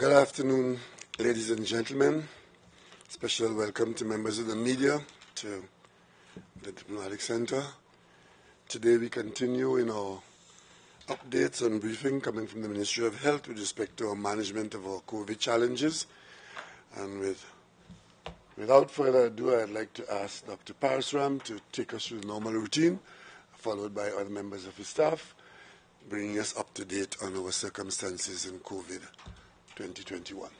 Good afternoon, ladies and gentlemen. Special welcome to members of the media to the Diplomatic Center. Today we continue in our updates and briefing coming from the Ministry of Health with respect to our management of our COVID challenges. And without further ado, I'd like to ask Dr. Parasram to take us through the normal routine, followed by other members of his staff, bringing us up to date on our circumstances in COVID 2021.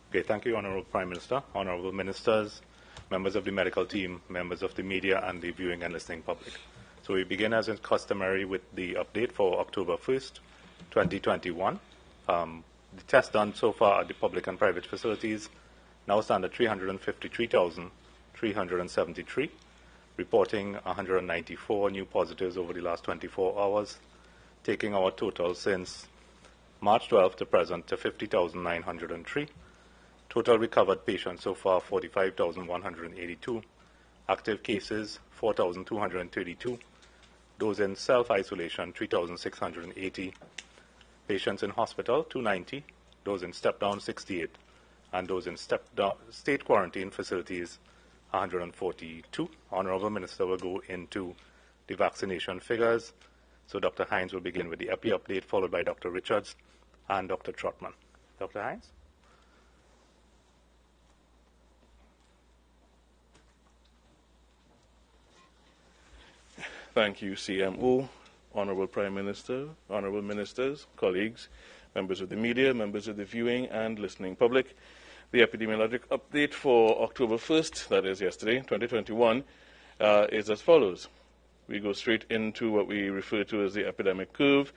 Okay, thank you, Honourable Prime Minister, Honourable Ministers, members of the medical team, members of the media and the viewing and listening public. So we begin as is customary with the update for October 1st, 2021. The tests done so far at the public and private facilities now stand at 353,373, reporting 194 new positives over the last 24 hours, taking our total since March 12th to present to 50,903. Total recovered patients so far 45,182. Active cases 4,232. Those in self-isolation 3,680. Patients in hospital 290. Those in step-down 68. And those in state quarantine facilities 142. Honourable Minister will go into the vaccination figures. So Dr. Hines will begin with the EPI update, followed by Dr. Richards and Dr. Trotman. Dr. Hines? Thank you, CMO, Honourable Prime Minister, Honourable Ministers, colleagues, members of the media, members of the viewing and listening public. The epidemiologic update for October 1st, that is yesterday, 2021, is as follows. We go straight into what we refer to as the epidemic curve,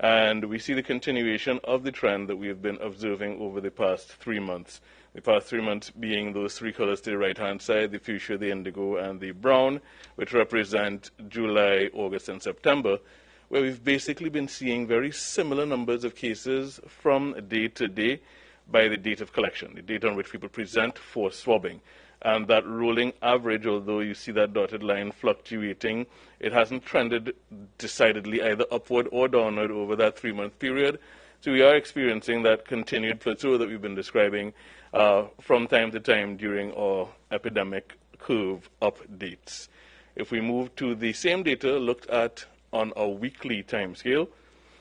and we see the continuation of the trend that we have been observing over the past 3 months. The past 3 months being those three colors to the right-hand side, the fuchsia, the indigo, and the brown, which represent July, August, and September, where we've basically been seeing very similar numbers of cases from day to day by the date of collection, the date on which people present for swabbing. And that rolling average, although you see that dotted line fluctuating, it hasn't trended decidedly either upward or downward over that 3-month period. So we are experiencing that continued plateau that we've been describing from time to time during our epidemic curve updates. If we move to the same data looked at on a weekly time scale,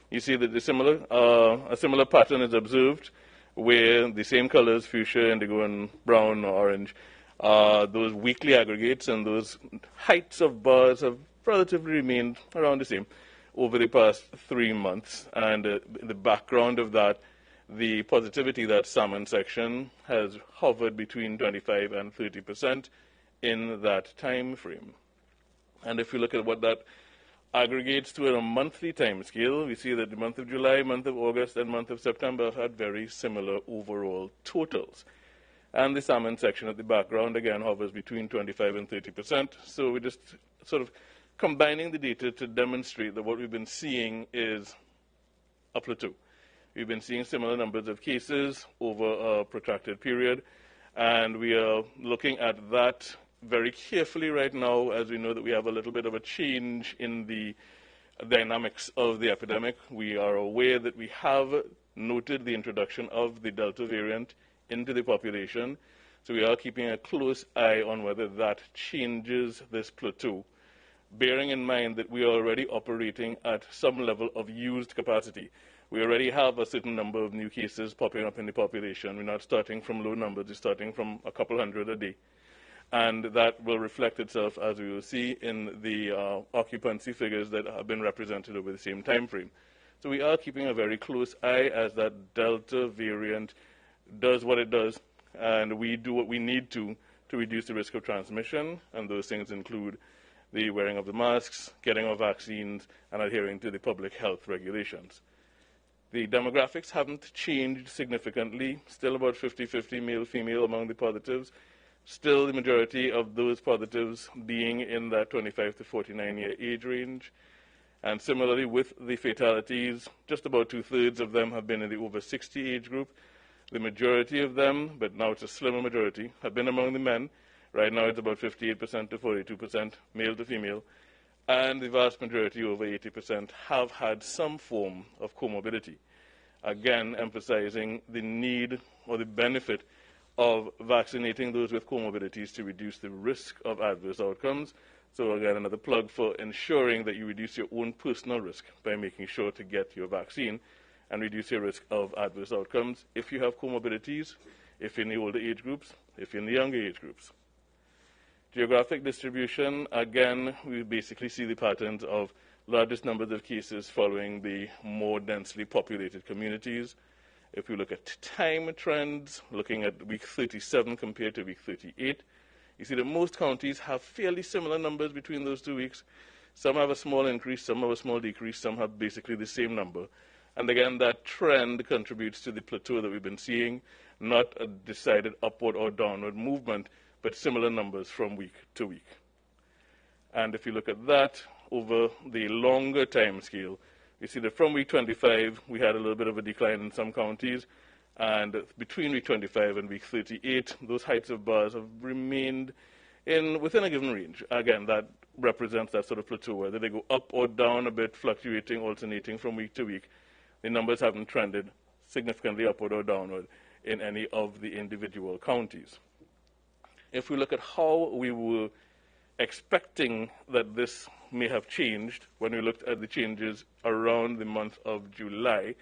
you see that a similar pattern is observed where the same colors, fuchsia, indigo, and brown or orange, those weekly aggregates and those heights of bars have relatively remained around the same over the past 3 months. And the background of that, the positivity, that salmon section, has hovered between 25 and 30% in that time frame. And if we look at what that aggregates to at a monthly time scale, we see that the month of July, month of August, and month of September had very similar overall totals. And the salmon section at the background, again, hovers between 25 and 30%. So we're just sort of combining the data to demonstrate that what we've been seeing is a plateau. We've been seeing similar numbers of cases over a protracted period, and we are looking at that very carefully right now, as we know that we have a little bit of a change in the dynamics of the epidemic. We are aware that we have noted the introduction of the Delta variant into the population, so we are keeping a close eye on whether that changes this plateau, bearing in mind that we are already operating at some level of used capacity. We already have a certain number of new cases popping up in the population. We're not starting from low numbers, we're starting from a couple hundred a day. And that will reflect itself, as we will see, in the occupancy figures that have been represented over the same time frame. So we are keeping a very close eye as that Delta variant does what it does, and we do what we need to reduce the risk of transmission, and those things include the wearing of the masks, getting our vaccines, and adhering to the public health regulations. The demographics haven't changed significantly, still about 50-50 male-female among the positives, still the majority of those positives being in that 25 to 49-year age range. And similarly with the fatalities, just about 2/3 of them have been in the over 60 age group. The majority of them, but now it's a slimmer majority, have been among the men. Right now it's about 58% to 42% male to female. And the vast majority, over 80%, have had some form of comorbidity. again emphasizing the need or the benefit of vaccinating those with comorbidities to reduce the risk of adverse outcomes. So again, another plug for ensuring that you reduce your own personal risk by making sure to get your vaccine and reduce your risk of adverse outcomes if you have comorbidities, if you're in the older age groups, if you're in the younger age groups. Geographic distribution, again, we basically see the patterns of largest numbers of cases following the more densely populated communities. If we look at time trends, looking at week 37 compared to week 38, you see that most counties have fairly similar numbers between those 2 weeks. Some have a small increase, some have a small decrease, some have basically the same number. And again, that trend contributes to the plateau that we've been seeing, not a decided upward or downward movement, but similar numbers from week to week. And if you look at that over the longer time scale, you see that from week 25, we had a little bit of a decline in some counties, and between week 25 and week 38, those heights of bars have remained within a given range. Again, that represents that sort of plateau, whether they go up or down a bit, fluctuating, alternating from week to week. The numbers haven't trended significantly upward or downward in any of the individual counties. If we look at how we were expecting that this may have changed when we looked at the changes around the month of July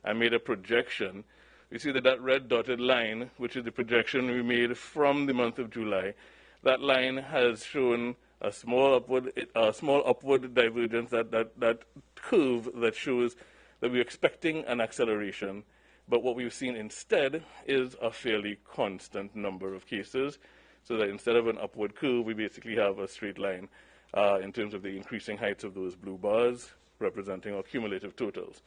and made a projection, we see that that red dotted line, which is the projection we made from the month of July, that line has shown a small upward divergence, that curve that shows that we're expecting an acceleration. But what we've seen instead is a fairly constant number of cases, so that instead of an upward curve, we basically have a straight line in terms of the increasing heights of those blue bars, representing our cumulative totals.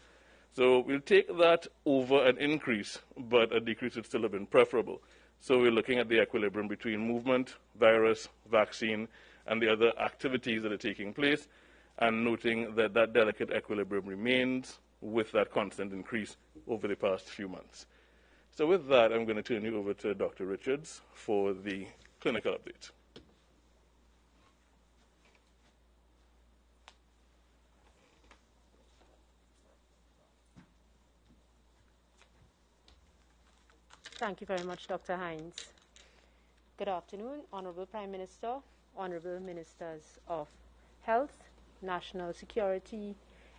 So we'll take that over an increase, but a decrease would still have been preferable. So we're looking at the equilibrium between movement, virus, vaccine, and the other activities that are taking place, and noting that that delicate equilibrium remains with that constant increase over the past few months. So with that, I'm going to turn you over to Dr. Richards for the clinical update. Thank you very much, Dr. Hines. Good afternoon, Honorable Prime Minister, Honorable Ministers of Health, National Security,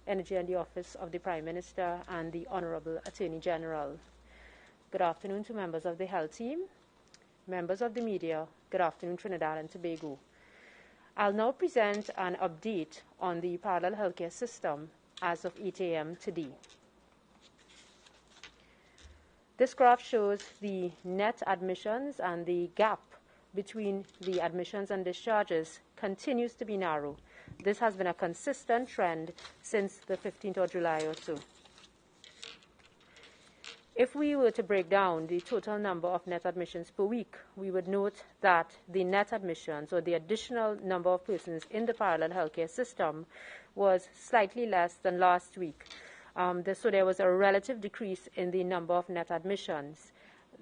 Energy and the Office of the Prime Minister, and the Honorable Attorney General. Good afternoon to members of the health team, members of the media. Good afternoon, Trinidad and Tobago. I'll now present an update on the parallel healthcare system as of 8 a.m. today. This graph shows the net admissions, and the gap between the admissions and discharges continues to be narrow. This has been a consistent trend since the 15th of July or so. If we were to break down the total number of net admissions per week, we would note that the net admissions, or the additional number of persons in the parallel healthcare system, was slightly less than last week. So there was a relative decrease in the number of net admissions.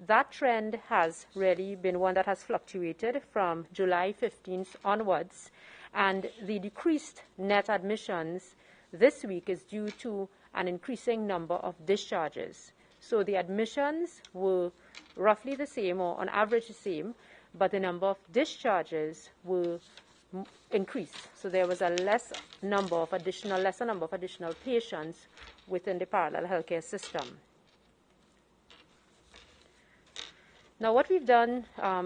That trend has really been one that has fluctuated from July 15th onwards, and the decreased net admissions this week is due to an increasing number of discharges. So the admissions were roughly the same, or on average the same, but the number of discharges were increased. So there was a lesser number of additional patients within the parallel healthcare system. Now, what we've done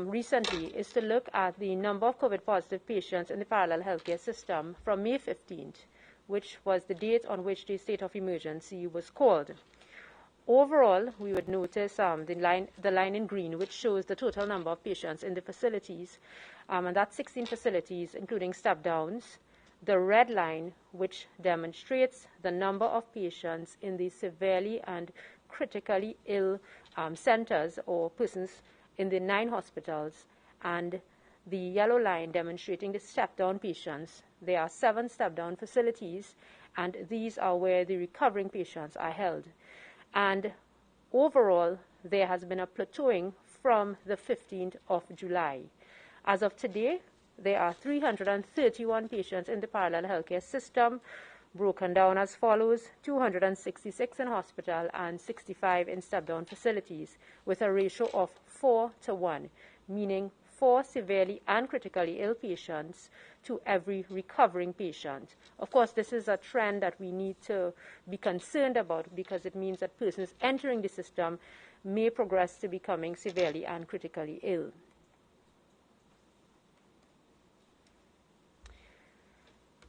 recently is to look at the number of COVID-positive patients in the parallel healthcare system from May 15th, which was the date on which the state of emergency was called. Overall, we would notice the line in green, which shows the total number of patients in the facilities, and that's 16 facilities, including step-downs. The red line, which demonstrates the number of patients in the severely and critically ill centers, or persons in the 9 hospitals, and the yellow line demonstrating the step-down patients. There are 7 step-down facilities, and these are where the recovering patients are held. And overall, there has been a plateauing from the 15th of July. As of today, there are 331 patients in the parallel healthcare system. broken down as follows: 266 in hospital and 65 in step-down facilities, with a ratio of 4:1, meaning 4 severely and critically ill patients to every recovering patient. Of course, this is a trend that we need to be concerned about, because it means that persons entering the system may progress to becoming severely and critically ill.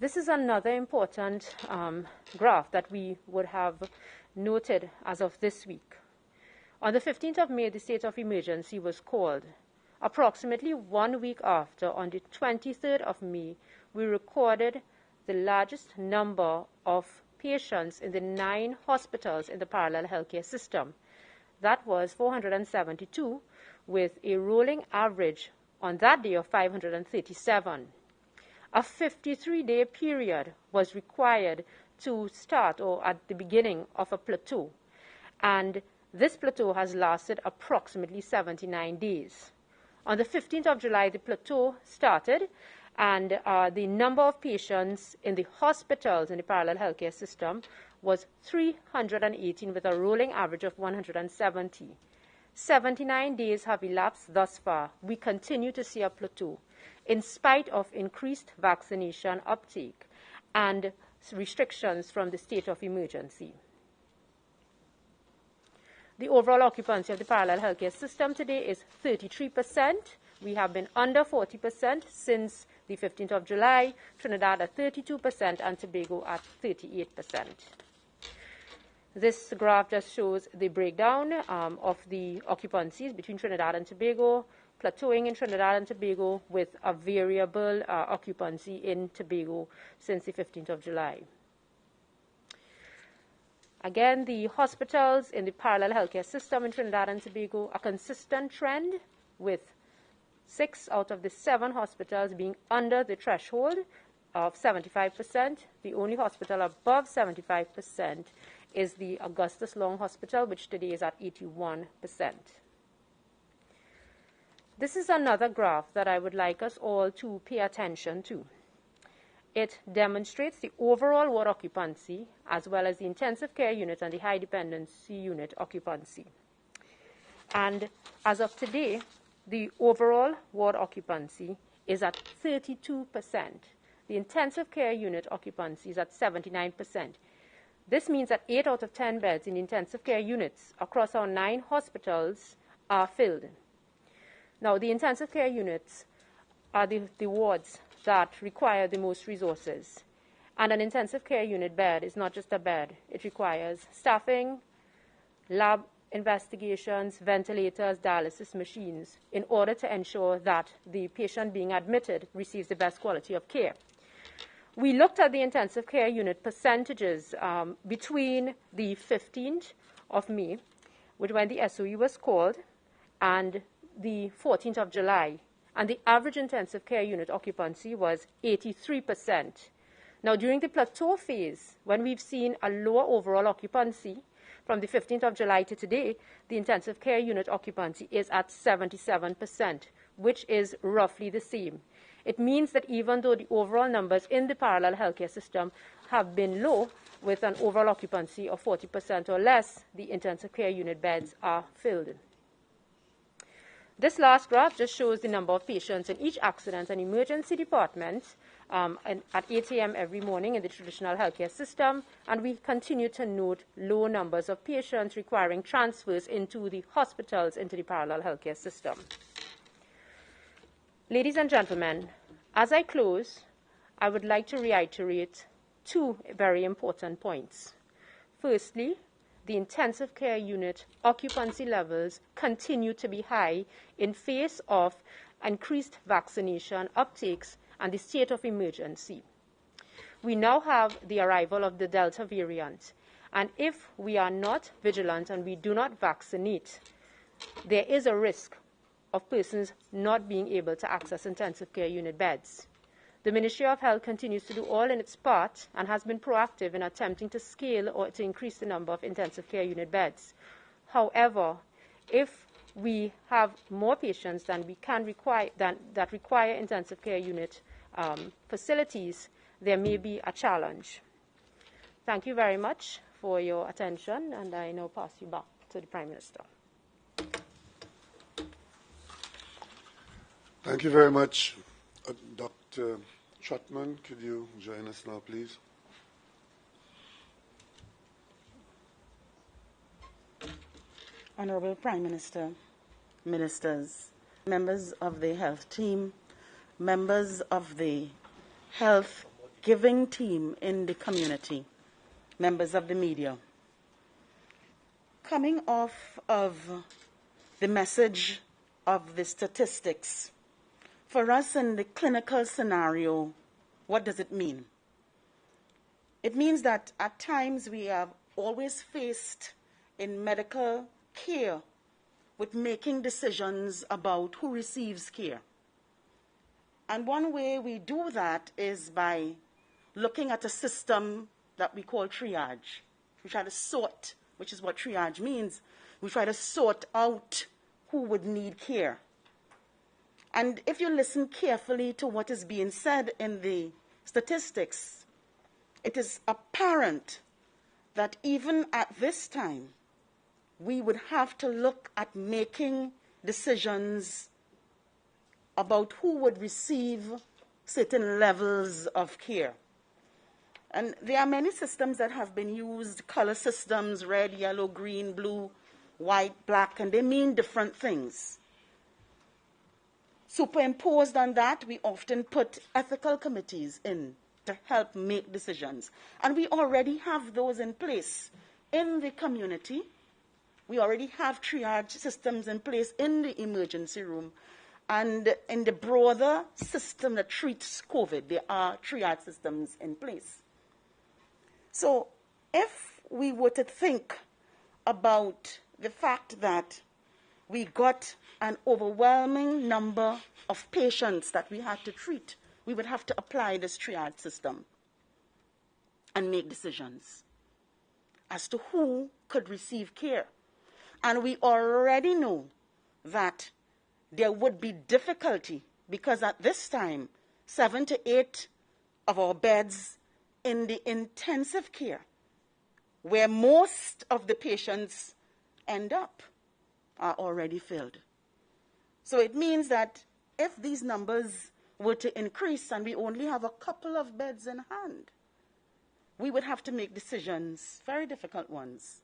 This is another important graph that we would have noted as of this week. On the 15th of May, the state of emergency was called. Approximately 1 week after, on the 23rd of May, we recorded the largest number of patients in the 9 hospitals in the parallel healthcare system. That was 472, with a rolling average on that day of 537. A 53-day period was required to start, or at the beginning of a plateau, and this plateau has lasted approximately 79 days. On the 15th of July, the plateau started, and the number of patients in the hospitals in the parallel healthcare system was 318, with a rolling average of 170. 79 days have elapsed thus far. We continue to see a plateau, in spite of increased vaccination uptake and restrictions from the state of emergency. The overall occupancy of the parallel healthcare system today is 33%. We have been under 40% since the 15th of July, Trinidad at 32% and Tobago at 38%. This graph just shows the breakdown of the occupancies between Trinidad and Tobago, plateauing in Trinidad and Tobago with a variable occupancy in Tobago since the 15th of July. Again, the hospitals in the parallel healthcare system in Trinidad and Tobago, a consistent trend, with 6 out of the 7 hospitals being under the threshold of 75%. The only hospital above 75% is the Augustus Long Hospital, which today is at 81%. This is another graph that I would like us all to pay attention to. It demonstrates the overall ward occupancy, as well as the intensive care unit and the high dependency unit occupancy. And as of today, the overall ward occupancy is at 32%. The intensive care unit occupancy is at 79%. This means that 8 out of 10 beds in intensive care units across our 9 hospitals are filled. Now, the intensive care units are the wards that require the most resources. And an intensive care unit bed is not just a bed. It requires staffing, lab investigations, ventilators, dialysis machines, in order to ensure that the patient being admitted receives the best quality of care. We looked at the intensive care unit percentages between the 15th of May, when the SOE was called, and the 14th of July, and the average intensive care unit occupancy was 83%. Now, during the plateau phase, when we've seen a lower overall occupancy, from the 15th of July to today, the intensive care unit occupancy is at 77%, which is roughly the same. It means that even though the overall numbers in the parallel healthcare system have been low, with an overall occupancy of 40% or less, the intensive care unit beds are filled. This last graph just shows the number of patients in each accident and emergency department at 8 a.m. every morning in the traditional healthcare system, and we continue to note low numbers of patients requiring transfers into the hospitals into the parallel healthcare system. Ladies and gentlemen, as I close, I would like to reiterate 2 very important points. Firstly, the intensive care unit occupancy levels continue to be high in face of increased vaccination uptakes and the state of emergency. We now have the arrival of the Delta variant, and if we are not vigilant and we do not vaccinate, there is a risk of persons not being able to access intensive care unit beds. The Ministry of Health continues to do all in its part and has been proactive in attempting to scale or to increase the number of intensive care unit beds. However, if we have more patients than we can require that require intensive care unit facilities, there may be a challenge. Thank you very much for your attention, and I now pass you back to the Prime Minister. Thank you very much. Dr. Trotman, could you join us now, please? Honorable Prime Minister, ministers, members of the health team, members of the health giving team in the community, members of the media. Coming off of the message of the statistics, for us in the clinical scenario, what does it mean? It means that at times we are always faced in medical care with making decisions about who receives care. And one way we do that is by looking at a system that we call triage. We try to sort, which is what triage means. We try to sort out who would need care. And if you listen carefully to what is being said in the statistics, it is apparent that even at this time, we would have to look at making decisions about who would receive certain levels of care. And there are many systems that have been used, color systems, red, yellow, green, blue, white, black, and they mean different things. Superimposed on that, we often put ethical committees in to help make decisions. And we already have those in place in the community. We already have triage systems in place in the emergency room. And in the broader system that treats COVID, there are triage systems in place. So if we were to think about the fact that we got an overwhelming number of patients that we had to treat, we would have to apply this triage system and make decisions as to who could receive care. And we already know that there would be difficulty because at this time, 7 to 8 of our beds in the intensive care, where most of the patients end up, are already filled. So it means that if these numbers were to increase and we only have a couple of beds in hand, we would have to make decisions, very difficult ones,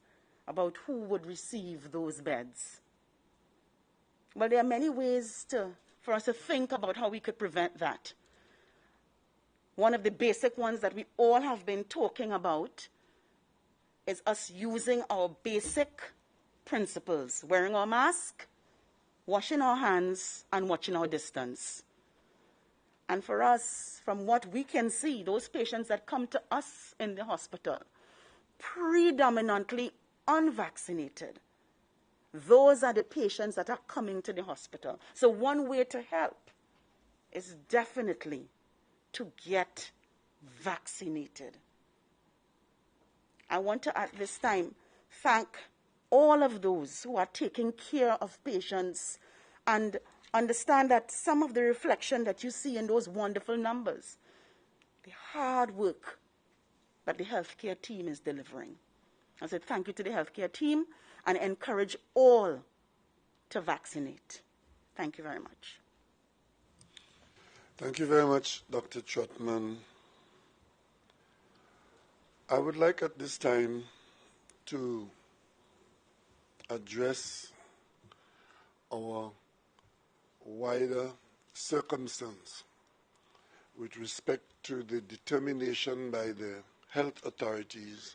about who would receive those beds. Well, there are many ways for us to think about how we could prevent that. One of the basic ones that we all have been talking about is us using our basic principles, wearing our mask, washing our hands, and watching our distance. And for us, from what we can see, those patients that come to us in the hospital, predominantly unvaccinated, those are the patients that are coming to the hospital. So one way to help is definitely to get vaccinated. I want to, at this time, thank all of those who are taking care of patients and understand that some of the reflection that you see in those wonderful numbers, the hard work that the healthcare team is delivering. I said thank you to the healthcare team and encourage all to vaccinate. Thank you very much. Thank you very much, Dr. Trotman. I would like at this time to address our wider circumstance with respect to the determination by the health authorities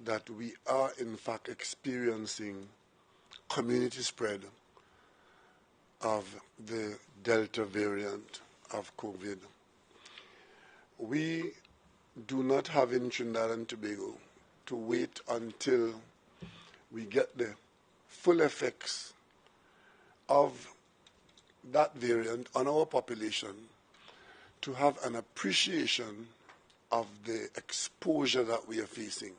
that we are in fact experiencing community spread of the Delta variant of COVID. We do not have in Trinidad and Tobago to wait until we get the full effects of that variant on our population to have an appreciation of the exposure that we are facing.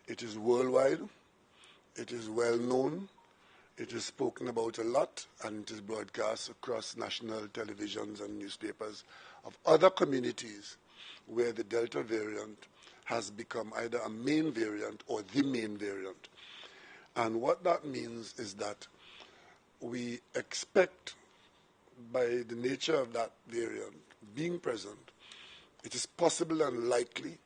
It is worldwide, it is well known, it is spoken about a lot, and it is broadcast across national televisions and newspapers of other communities where the Delta variant has become either a main variant or the main variant. And what that means is that we expect, by the nature of that variant being present, it is possible and likely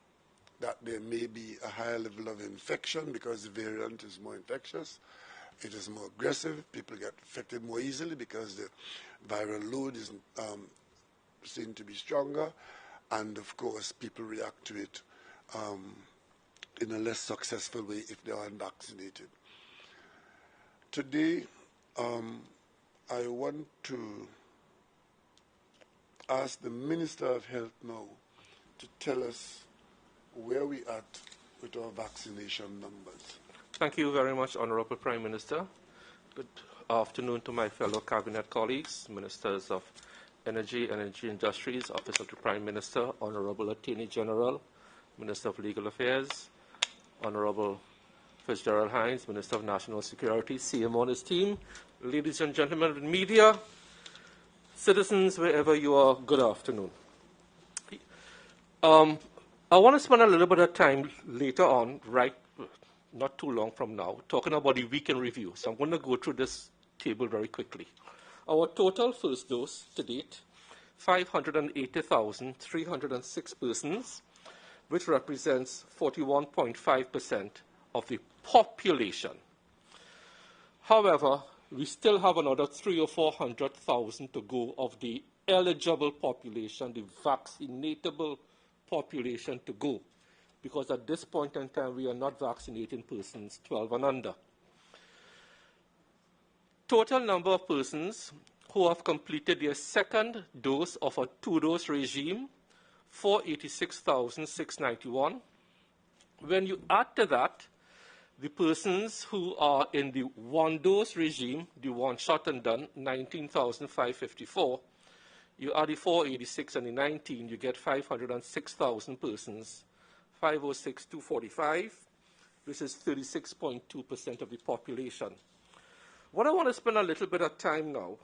that there may be a higher level of infection because the variant is more infectious. It is more aggressive. People get affected more easily because the viral load is seen to be stronger. And, of course, people react to it in a less successful way if they are unvaccinated. Today, I want to ask the Minister of Health now to tell us where we are at with our vaccination numbers. Thank you very much, Honorable Prime Minister. Good afternoon to my fellow Cabinet colleagues, Ministers of Energy, Energy Industries, Office of the Prime Minister, Honorable Attorney General, Minister of Legal Affairs, Honorable Fitzgerald Hines, Minister of National Security, CM on his team, ladies and gentlemen of the media, citizens wherever you are, good afternoon. I want to spend a little bit of time later on, not too long from now, talking about the week in review. So I'm going to go through this table very quickly. Our total first dose to date, 580,306 persons, which represents 41.5% of the population. However, we still have another 300,000 or 400,000 to go of the eligible population, the vaccinatable population to go, because at this point in time we are not vaccinating persons 12 and under. Total number of persons who have completed their second dose of a two-dose regime, 486,691. When you add to that the persons who are in the one-dose regime, the one shot and done, 19,554, you add the 486 and the 19, you get 506,000 persons, 506,245, which is 36.2% of the population. What I want to spend a little bit of time now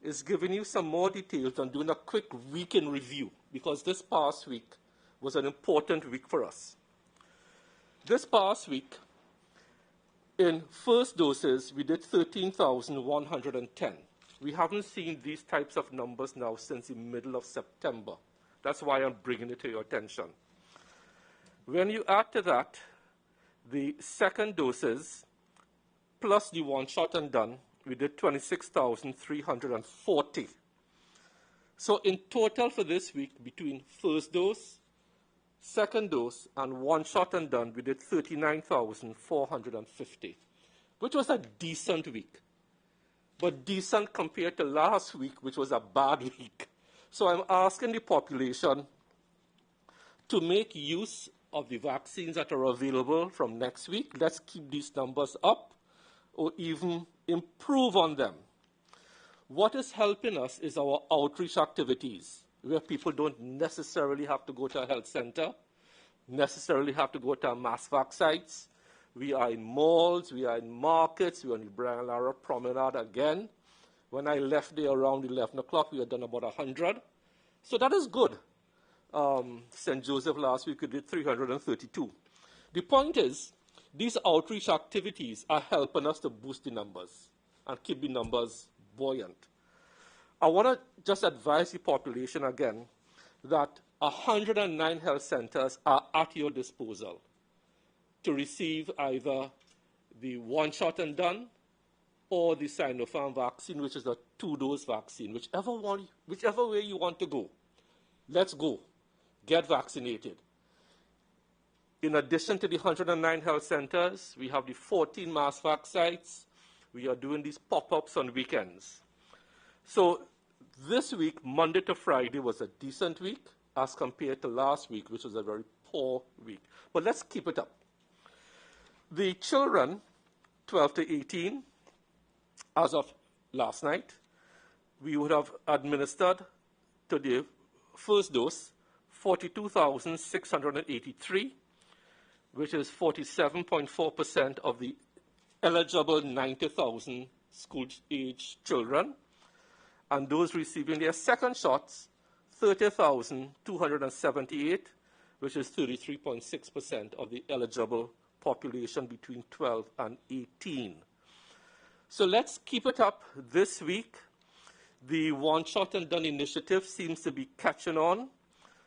is giving you some more details and doing a quick week in review, because this past week was an important week for us. This past week, in first doses, we did 13,110. We haven't seen these types of numbers now since the middle of September. That's why I'm bringing it to your attention. When you add to that the second doses plus the one shot and done, we did 26,340. So in total for this week, between first dose, second dose, and one shot and done, we did 39,450, which was a decent week. But decent compared to last week, which was a bad week. So I'm asking the population to make use of the vaccines that are available from next week. Let's keep these numbers up or even improve on them. What is helping us is our outreach activities, where people don't necessarily have to go to a health center, necessarily have to go to a mass vac sites. We are in malls, we are in markets, we are on the Brian Lara Promenade again. When I left there around 11 o'clock, we had done about 100. So that is good. St. Joseph last week, we did 332. The point is, these outreach activities are helping us to boost the numbers and keep the numbers buoyant. I want to just advise the population again that 109 health centers are at your disposal to receive either the one shot and done or the Sinopharm vaccine, which is a two-dose vaccine. Whichever way you want to go, let's go. Get vaccinated. In addition to the 109 health centers, we have the 14 mass vac sites. We are doing these pop-ups on weekends. So this week, Monday to Friday, was a decent week as compared to last week, which was a very poor week. But let's keep it up. The children, 12 to 18, as of last night, we would have administered to the first dose 42,683, which is 47.4% of the eligible 90,000 school-age children. And those receiving their second shots, 30,278, which is 33.6% of the eligible population between 12 and 18. So let's keep it up this week. The One Shot and Done initiative seems to be catching on.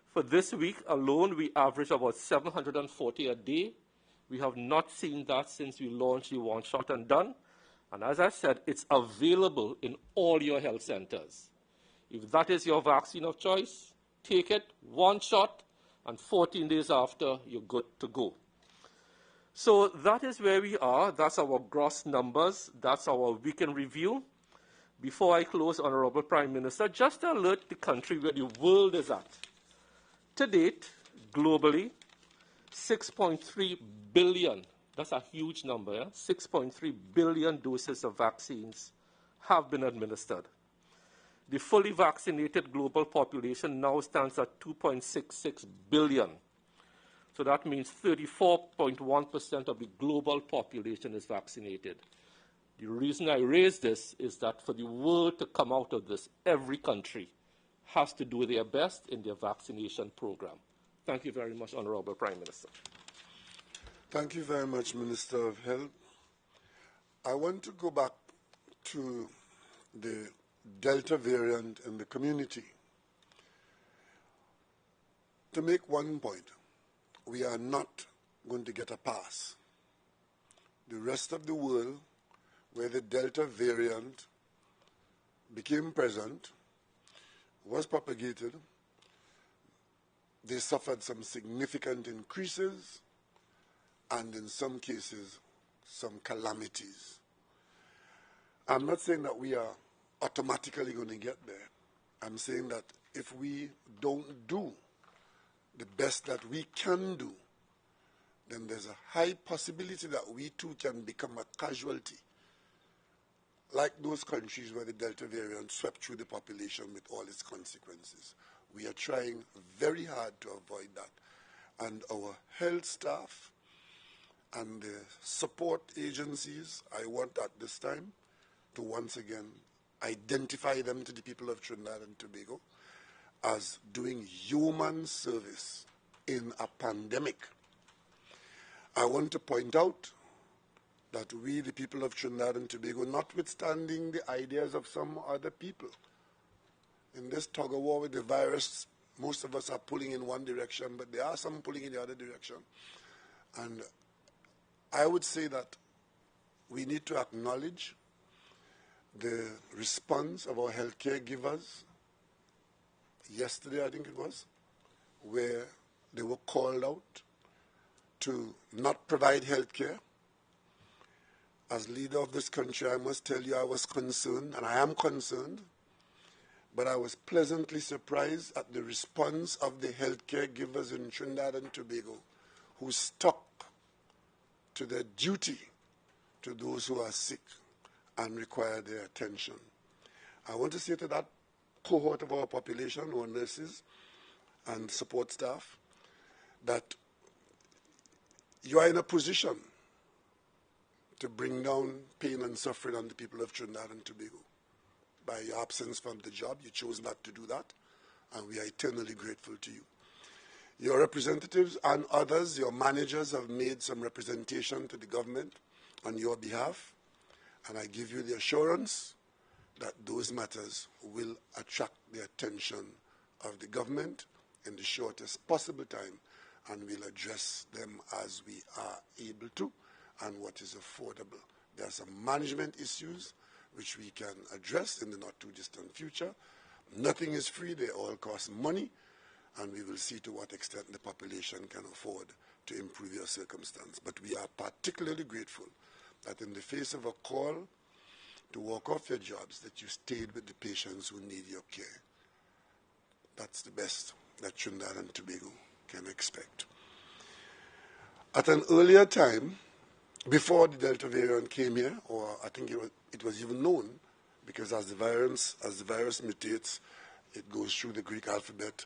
For this week alone, we average about 740 a day. We have not seen that since we launched the One Shot and Done. And as I said, it's available in all your health centers. If that is your vaccine of choice, take it, one shot, and 14 days after, you're good to go. So that is where we are. That's our gross numbers. That's our weekend review. Before I close, Honorable Prime Minister, just to alert the country where the world is at. To date, globally, 6.3 billion, that's a huge number, yeah? 6.3 billion doses of vaccines have been administered. The fully vaccinated global population now stands at 2.66 billion. So that means 34.1% of the global population is vaccinated. The reason I raise this is that for the world to come out of this, every country has to do their best in their vaccination program. Thank you very much, Honorable Prime Minister. Thank you very much, Minister of Health. I want to go back to the Delta variant in the community. To make one point, we are not going to get a pass. The rest of the world, where the Delta variant became present, was propagated, they suffered some significant increases and in some cases, some calamities. I'm not saying that we are automatically going to get there. I'm saying that if we don't do the best that we can do, then there's a high possibility that we too can become a casualty, like those countries where the Delta variant swept through the population with all its consequences. We are trying very hard to avoid that. And our health staff and the support agencies, I want at this time to once again identify them to the people of Trinidad and Tobago as doing human service in a pandemic. I want to point out that we, the people of Trinidad and Tobago, notwithstanding the ideas of some other people, in this tug-of-war with the virus, most of us are pulling in one direction, but there are some pulling in the other direction. And I would say that we need to acknowledge the response of our healthcare givers. Yesterday, I think it was, where they were called out to not provide healthcare. As leader of this country, I must tell you I was concerned, and I am concerned, but I was pleasantly surprised at the response of the healthcare givers in Trinidad and Tobago who stuck to their duty to those who are sick and require their attention. I want to say to that cohort of our population, our nurses and support staff, that you are in a position to bring down pain and suffering on the people of Trinidad and Tobago. By your absence from the job, you chose not to do that, and we are eternally grateful to you. Your representatives and others, your managers, have made some representation to the government on your behalf, and I give you the assurance that those matters will attract the attention of the government in the shortest possible time, and we'll address them as we are able to and what is affordable. There are some management issues which we can address in the not-too-distant future. Nothing is free. They all cost money, and we will see to what extent the population can afford to improve your circumstance. But we are particularly grateful that in the face of a call to walk off your jobs, that you stayed with the patients who need your care. That's the best that Trinidad and Tobago can expect. At an earlier time, before the Delta variant came here, or I think it was even known, because as the virus mutates, it goes through the Greek alphabet,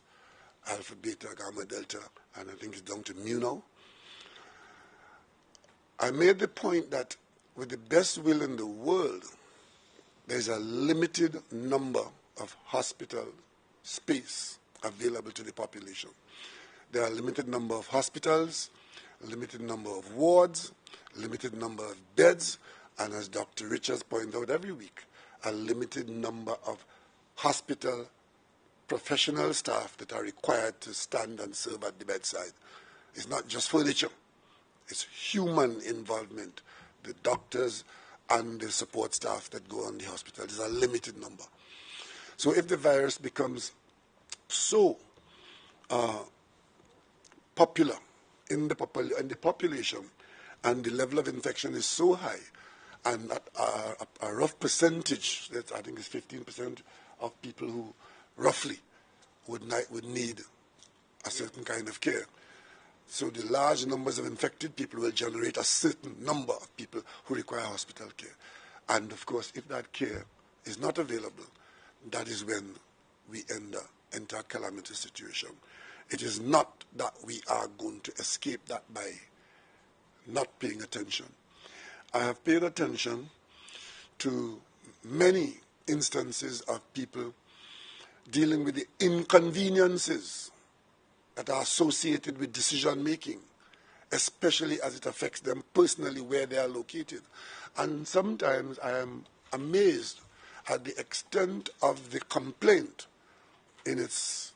alpha, beta, gamma, delta, and I think it's down to mu now. I made the point that with the best will in the world, there's a limited number of hospital space available to the population. There are a limited number of hospitals, a limited number of wards, a limited number of beds, and as Dr. Richards points out every week, a limited number of hospital professional staff that are required to stand and serve at the bedside. It's not just furniture. It's human involvement, the doctors and the support staff that go on the hospital. There's a limited number. So if the virus becomes so popular in the population and the level of infection is so high, and at a rough percentage, I think it's 15% of people who roughly would need a certain kind of care. So the large numbers of infected people will generate a certain number of people who require hospital care. And of course, if that care is not available, that is when we enter a calamitous situation. It is not that we are going to escape that by not paying attention. I have paid attention to many instances of people dealing with the inconveniences that are associated with decision making, especially as it affects them personally where they are located. And sometimes I am amazed at the extent of the complaint in its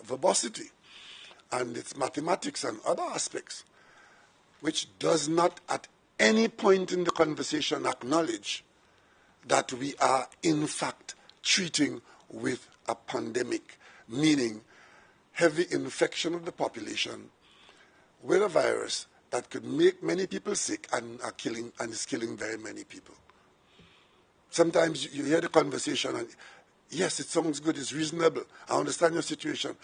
verbosity and its mathematics and other aspects, which does not at any point in the conversation acknowledge that we are in fact treating with a pandemic, meaning heavy infection of the population with a virus that could make many people sick and is killing very many people. Sometimes you hear the conversation and yes, it sounds good, it's reasonable, I understand your situation,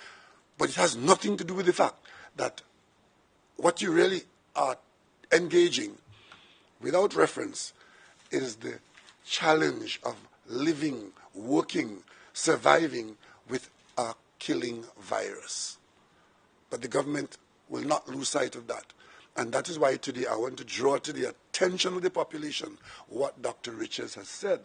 but it has nothing to do with the fact that what you really are engaging without reference is the challenge of living, working, surviving with a killing virus. But the government will not lose sight of that. And that is why today I want to draw to the attention of the population what Dr. Richards has said,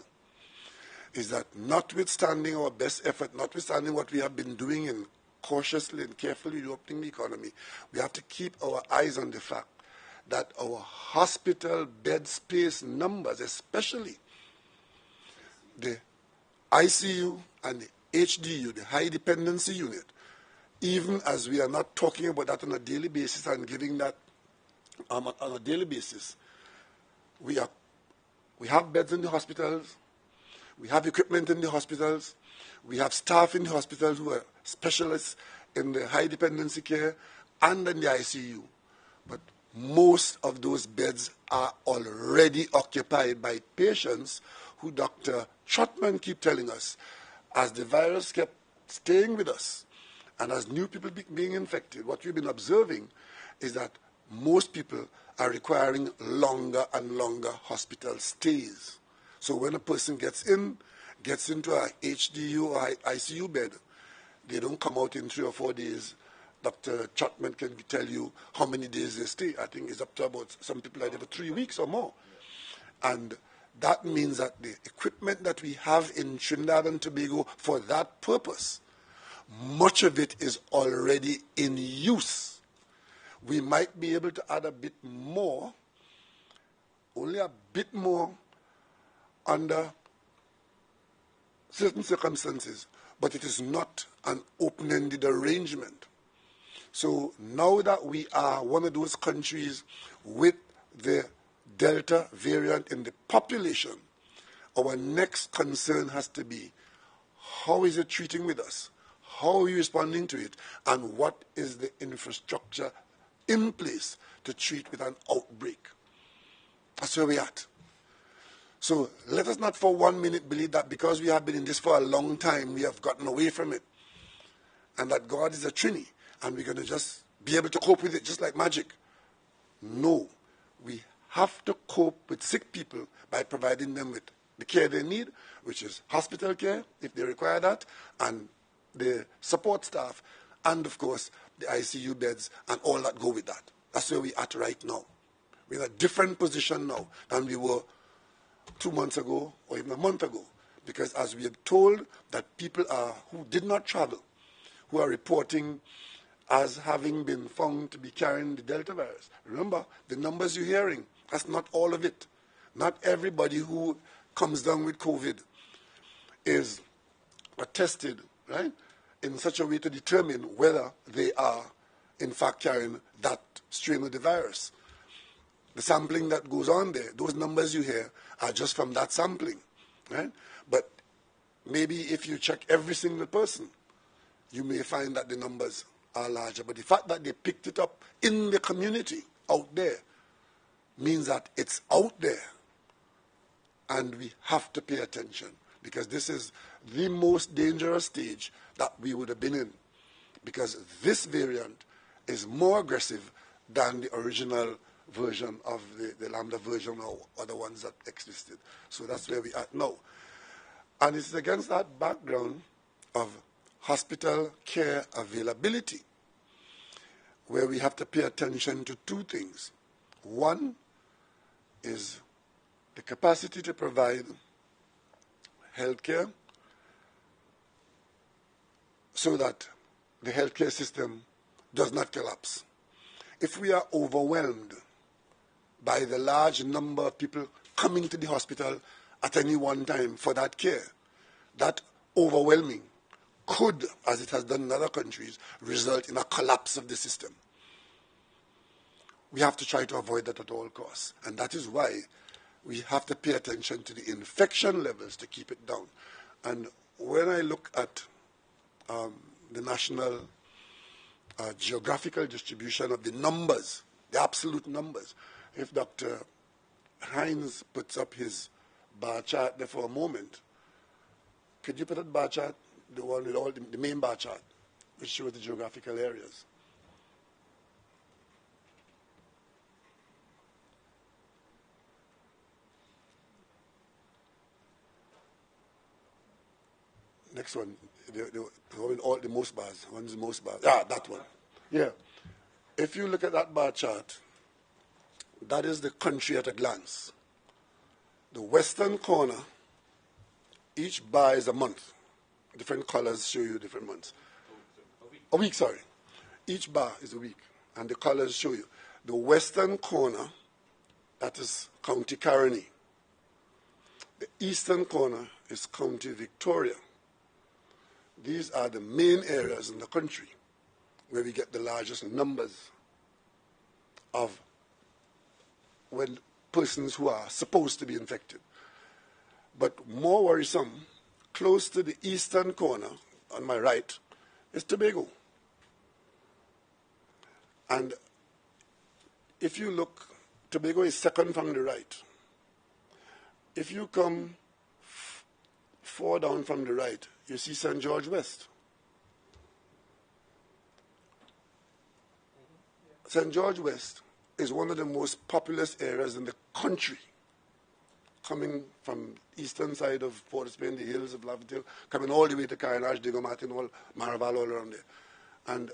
is that notwithstanding our best effort, notwithstanding what we have been doing in cautiously and carefully reopening the economy, we have to keep our eyes on the fact that our hospital bed space numbers, especially the ICU and the HDU, the high dependency unit, even as we are not talking about that on a daily basis and giving that on a daily basis, we have beds in the hospitals, we have equipment in the hospitals, we have staff in the hospitals who are specialists in the high dependency care and in the ICU. But most of those beds are already occupied by patients who Dr. Trotman keep telling us, as the virus kept staying with us and as new people being infected, what we've been observing is that most people are requiring longer and longer hospital stays. So when a person gets into a HDU or ICU bed, they don't come out in 3 or 4 days. Dr. Trotman can tell you how many days they stay. I think it's up to about, some people are there for 3 weeks or more. And that means that the equipment that we have in Trinidad and Tobago for that purpose, much of it is already in use. We might be able to add a bit more, only a bit more, under certain circumstances, but it is not an open-ended arrangement. So now that we are one of those countries with the Delta variant in the population, our next concern has to be, how is it treating with us? How are we responding to it? And what is the infrastructure in place to treat with an outbreak? That's where we're at. So let us not for 1 minute believe that because we have been in this for a long time, we have gotten away from it. And that God is a Trini, and we're going to just be able to cope with it just like magic. No. We have to cope with sick people by providing them with the care they need, which is hospital care, if they require that, and the support staff, and of course, the ICU beds, and all that go with that. That's where we're at right now. We're in a different position now than we were 2 months ago or even a month ago, because as we are told that people who did not travel, who are reporting as having been found to be carrying the Delta virus. Remember, the numbers you're hearing, that's not all of it. Not everybody who comes down with COVID is tested, right, in such a way to determine whether they are, in fact, carrying that strain of the virus. The sampling that goes on there, those numbers you hear are just from that sampling, right? But maybe if you check every single person, you may find that the numbers are larger. But the fact that they picked it up in the community out there means that it's out there. And we have to pay attention, because this is the most dangerous stage that we would have been in, because this variant is more aggressive than the original version of the Lambda version or other ones that existed. So that's where we are now. And it's against that background of hospital care availability where we have to pay attention to two things. One is the capacity to provide healthcare so that the healthcare system does not collapse. If we are overwhelmed by the large number of people coming to the hospital at any one time for that care, that overwhelming could, as it has done in other countries, result in a collapse of the system. We have to try to avoid that at all costs. And that is why we have to pay attention to the infection levels to keep it down. And when I look at the national geographical distribution of the numbers, the absolute numbers, if Dr. Hines puts up his bar chart there for a moment, could you put that bar chart, the one with all the main bar chart, which shows the geographical areas? Next one, the most bars. One's the most bars. Ah, that one. Yeah. If you look at that bar chart, that is the country at a glance. The western corner, each bar is a month. Different colors show you different months. A week, sorry. Each bar is a week, and the colors show you. The western corner, that is County Caroni. The eastern corner is County Victoria. These are the main areas in the country where we get the largest numbers of persons who are supposed to be infected. But more worrisome, close to the eastern corner, on my right, is Tobago. And if you look, Tobago is second from the right. If you come 4 down from the right, you see St. George West. St. George West is one of the most populous areas in the country, coming from the eastern side of Port of Spain, the hills of Laventille, coming all the way to Carenage, Diego Martin, all Maraval, all around there. And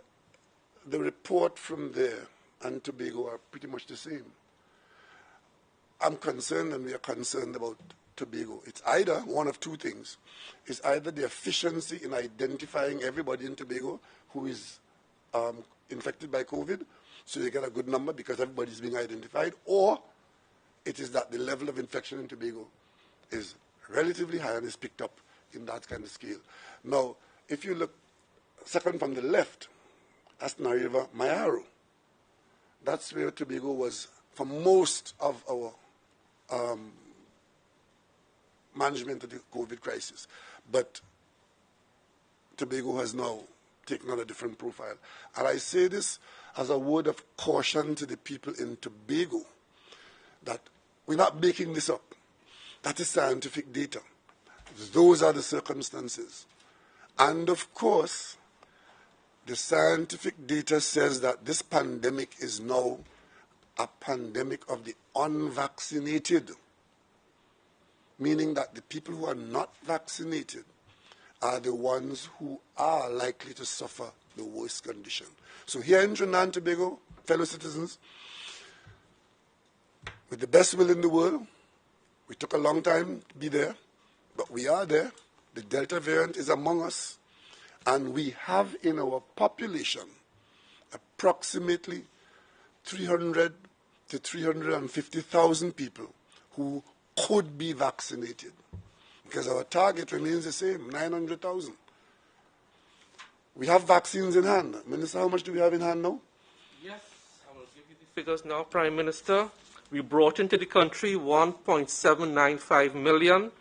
the report from there and Tobago are pretty much the same. I'm concerned, and we are concerned about Tobago. It's either one of two things. It's either the efficiency in identifying everybody in Tobago who is infected by COVID, so you get a good number because everybody's being identified, or it is that the level of infection in Tobago is relatively high and is picked up in that kind of scale. Now, if you look second from the left, that's Nariva Mayaro. That's where Tobago was for most of our management of the COVID crisis. But Tobago has now taken on a different profile. And I say this as a word of caution to the people in Tobago, that we're not making this up. That is scientific data. Those are the circumstances. And of course, the scientific data says that this pandemic is now a pandemic of the unvaccinated, meaning that the people who are not vaccinated are the ones who are likely to suffer the worst condition. So here in Trinidad and Tobago, fellow citizens, with the best will in the world, we took a long time to be there, but we are there. The Delta variant is among us, and we have in our population approximately 300 to 350,000 people who could be vaccinated, because our target remains the same, 900,000. We have vaccines in hand. Minister, how much do we have in hand now? Yes, I will give you the figures now, Prime Minister. We brought into the country 1.795 million.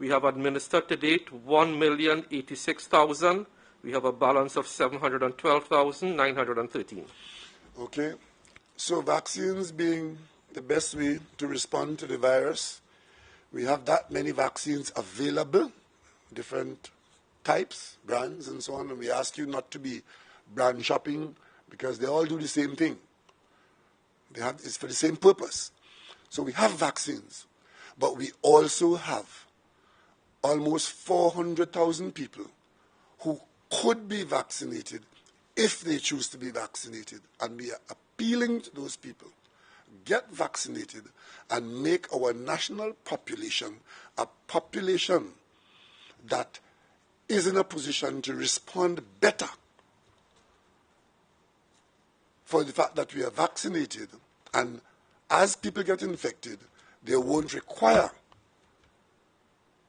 We have administered to date 1,086,000. We have a balance of 712,913. Okay. So vaccines being the best way to respond to the virus, we have that many vaccines available, different types, brands, and so on. And we ask you not to be brand shopping because they all do the same thing. It's for the same purpose. So we have vaccines, but we also have almost 400,000 people who could be vaccinated if they choose to be vaccinated. And we are appealing to those people, get vaccinated and make our national population a population that is in a position to respond better for the fact that we are vaccinated. And as people get infected, they won't require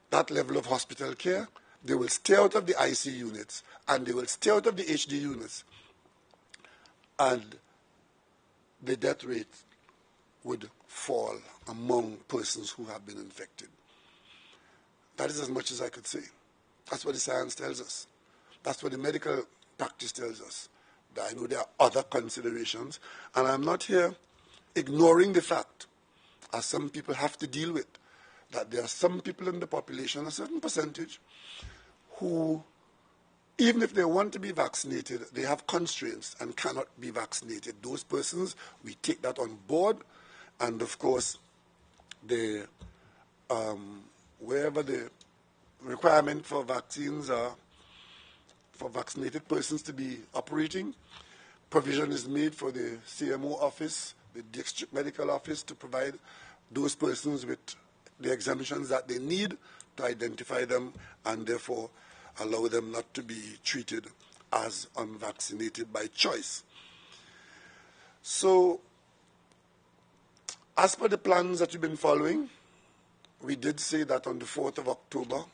that level of hospital care. They will stay out of the IC units and they will stay out of the HD units. And the death rate would fall among persons who have been infected. That is as much as I could say. That's what the science tells us. That's what the medical practice tells us. I know there are other considerations, and I'm not here ignoring the fact, as some people have to deal with, that there are some people in the population, a certain percentage, who, even if they want to be vaccinated, they have constraints and cannot be vaccinated. Those persons, we take that on board, and of course, wherever the requirement for vaccines are, for vaccinated persons to be operating, provision is made for the CMO office, the district medical office, to provide those persons with the exemptions that they need to identify them and therefore allow them not to be treated as unvaccinated by choice. So, as per the plans that we've been following, we did say that on the 4th of October,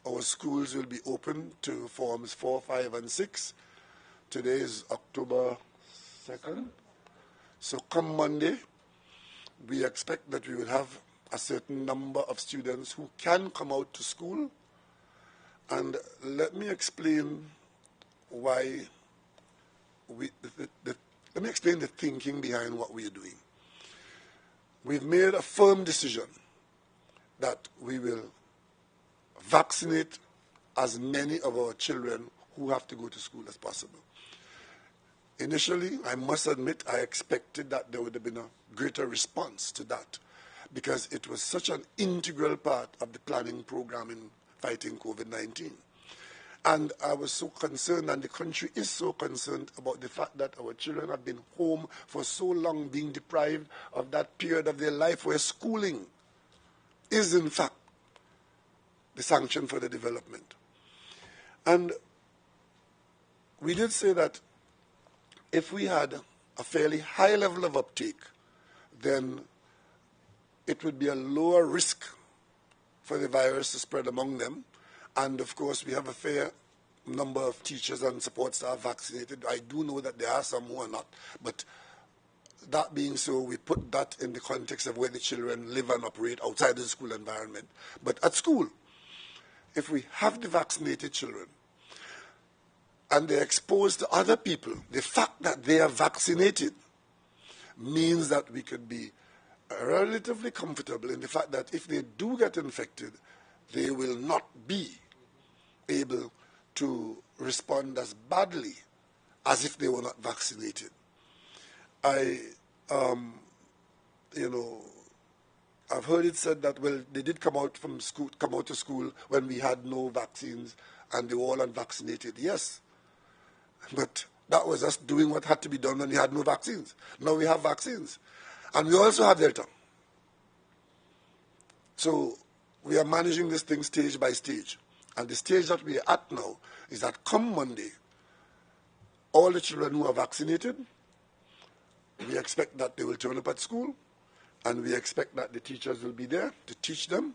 our schools will be open to forms 4, 5, and 6. Today is October 2nd. So come Monday, we expect that we will have a certain number of students who can come out to school. And let me explain why let me explain the thinking behind what we are doing. We've made a firm decision that we will vaccinate as many of our children who have to go to school as possible. Initially, I must admit, I expected that there would have been a greater response to that because it was such an integral part of the planning program in fighting COVID-19. And I was so concerned, and the country is so concerned about the fact that our children have been home for so long, being deprived of that period of their life where schooling is, in fact, the sanction for the development. And we did say that if we had a fairly high level of uptake, then it would be a lower risk for the virus to spread among them. And of course, we have a fair number of teachers and support staff vaccinated. I do know that there are some who are not. But that being so, we put that in the context of where the children live and operate outside the school environment. But at school, if we have the vaccinated children and they're exposed to other people, the fact that they are vaccinated means that we could be relatively comfortable in the fact that if they do get infected, they will not be able to respond as badly as if they were not vaccinated. I've heard it said that, well, they did come out to school when we had no vaccines and they were all unvaccinated. Yes, but that was us doing what had to be done when we had no vaccines. Now we have vaccines. And we also have Delta. So we are managing this thing stage by stage. And the stage that we are at now is that come Monday, all the children who are vaccinated, we expect that they will turn up at school, and we expect that the teachers will be there to teach them.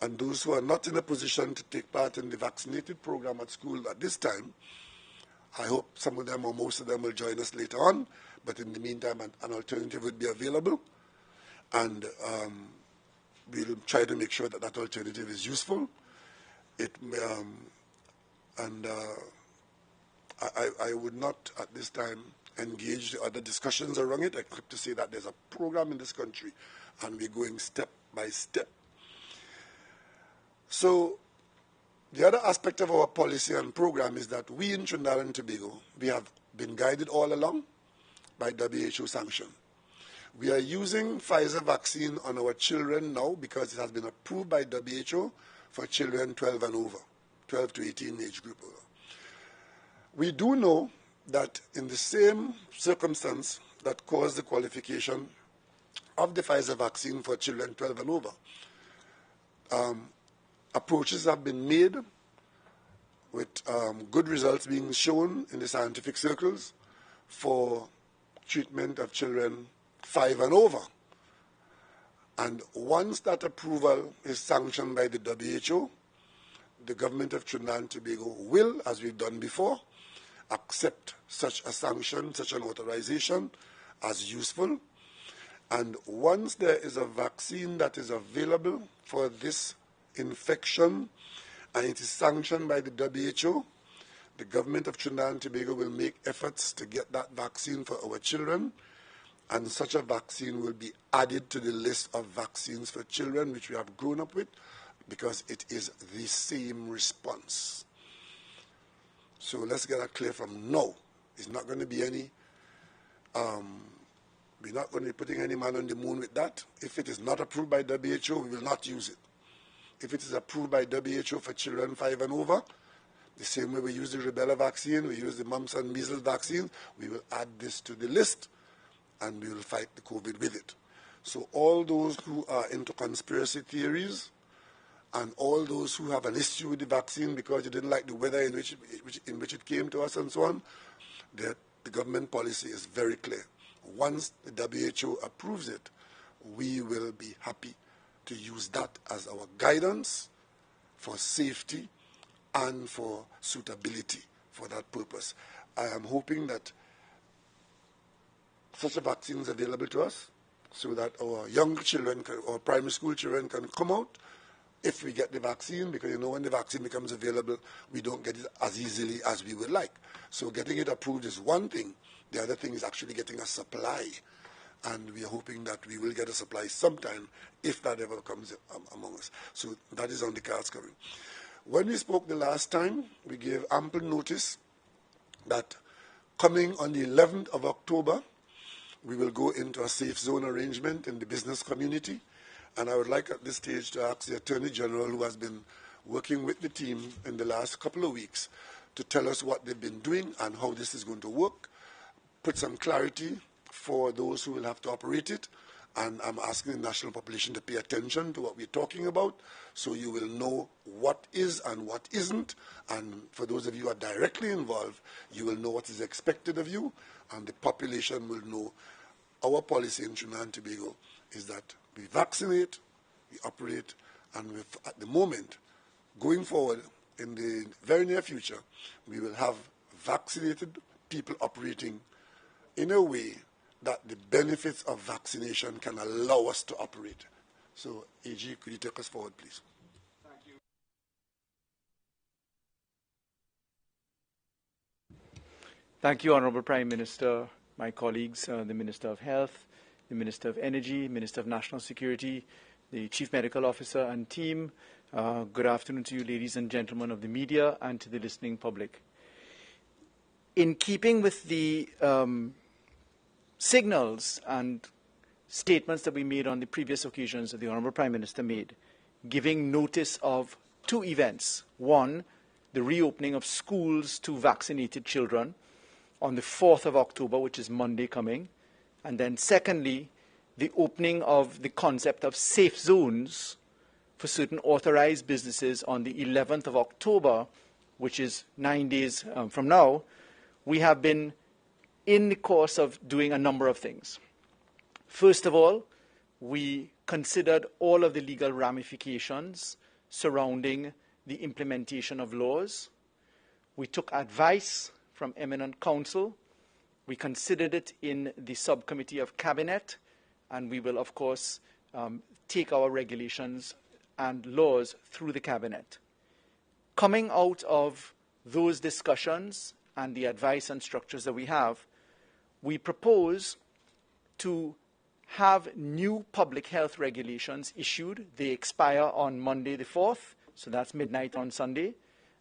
And those who are not in a position to take part in the vaccinated program at school at this time, I hope some of them or most of them will join us later on, but in the meantime, an alternative would be available. And we'll try to make sure that that alternative is useful. I would not at this time engage the other discussions around it, except to say that there's a program in this country and we're going step by step. So the other aspect of our policy and program is that we in Trinidad and Tobago, we have been guided all along by WHO sanction. We are using Pfizer vaccine on our children now because it has been approved by WHO for children 12 and over, 12 to 18 age group over. We do know that in the same circumstance that caused the qualification of the Pfizer vaccine for children 12 and over, approaches have been made with good results being shown in the scientific circles for treatment of children 5 and over. And once that approval is sanctioned by the WHO, the government of Trinidad and Tobago will, as we've done before, accept such a sanction, such an authorization as useful. And once there is a vaccine that is available for this infection and it is sanctioned by the WHO, the government of Trinidad and Tobago will make efforts to get that vaccine for our children, and such a vaccine will be added to the list of vaccines for children which we have grown up with, because it is the same response. So let's get that clear from now. It's not going to be any, we're not going to be putting any man on the moon with that. If it is not approved by WHO, we will not use it. If it is approved by WHO for children 5 and over, the same way we use the rubella vaccine, we use the mumps and measles vaccine, we will add this to the list and we will fight the COVID with it. So all those who are into conspiracy theories and all those who have an issue with the vaccine because you didn't like the weather in which it came to us and so on, the government policy is very clear. Once the WHO approves it, we will be happy to use that as our guidance for safety and for suitability for that purpose. I am hoping that such a vaccine is available to us so that our young children, our primary school children can come out if we get the vaccine, because you know when the vaccine becomes available, we don't get it as easily as we would like. So getting it approved is one thing. The other thing is actually getting a supply. And we are hoping that we will get a supply sometime if that ever comes among us. So that is on the cards coming. When we spoke the last time, we gave ample notice that coming on the 11th of October, we will go into a safe zone arrangement in the business community. And I would like at this stage to ask the Attorney General, who has been working with the team in the last couple of weeks, to tell us what they've been doing and how this is going to work, put some clarity for those who will have to operate it. And I'm asking the national population to pay attention to what we're talking about, so you will know what is and what isn't. And for those of you who are directly involved, you will know what is expected of you, and the population will know. Our policy in Trinidad and Tobago is that we vaccinate, we operate, and at the moment, going forward, in the very near future, we will have vaccinated people operating in a way that the benefits of vaccination can allow us to operate. So, AG, could you take us forward, please? Thank you. Thank you, Honorable Prime Minister, my colleagues, the Minister of Health, the Minister of Energy, Minister of National Security, the Chief Medical Officer and team. Good afternoon to you, ladies and gentlemen of the media, and to the listening public. In keeping with the signals and statements that we made on the previous occasions that the Honourable Prime Minister made, giving notice of two events. One, the reopening of schools to vaccinated children on the 4th of October, which is Monday coming. And then secondly, the opening of the concept of safe zones for certain authorized businesses on the 11th of October, which is 9 days from now, we have been in the course of doing a number of things. First of all, we considered all of the legal ramifications surrounding the implementation of laws. We took advice from eminent counsel. We considered it in the subcommittee of cabinet, and we will, of course, take our regulations and laws through the cabinet. Coming out of those discussions and the advice and structures that we have, we propose to have new public health regulations issued. They expire on Monday the 4th, so that's midnight on Sunday.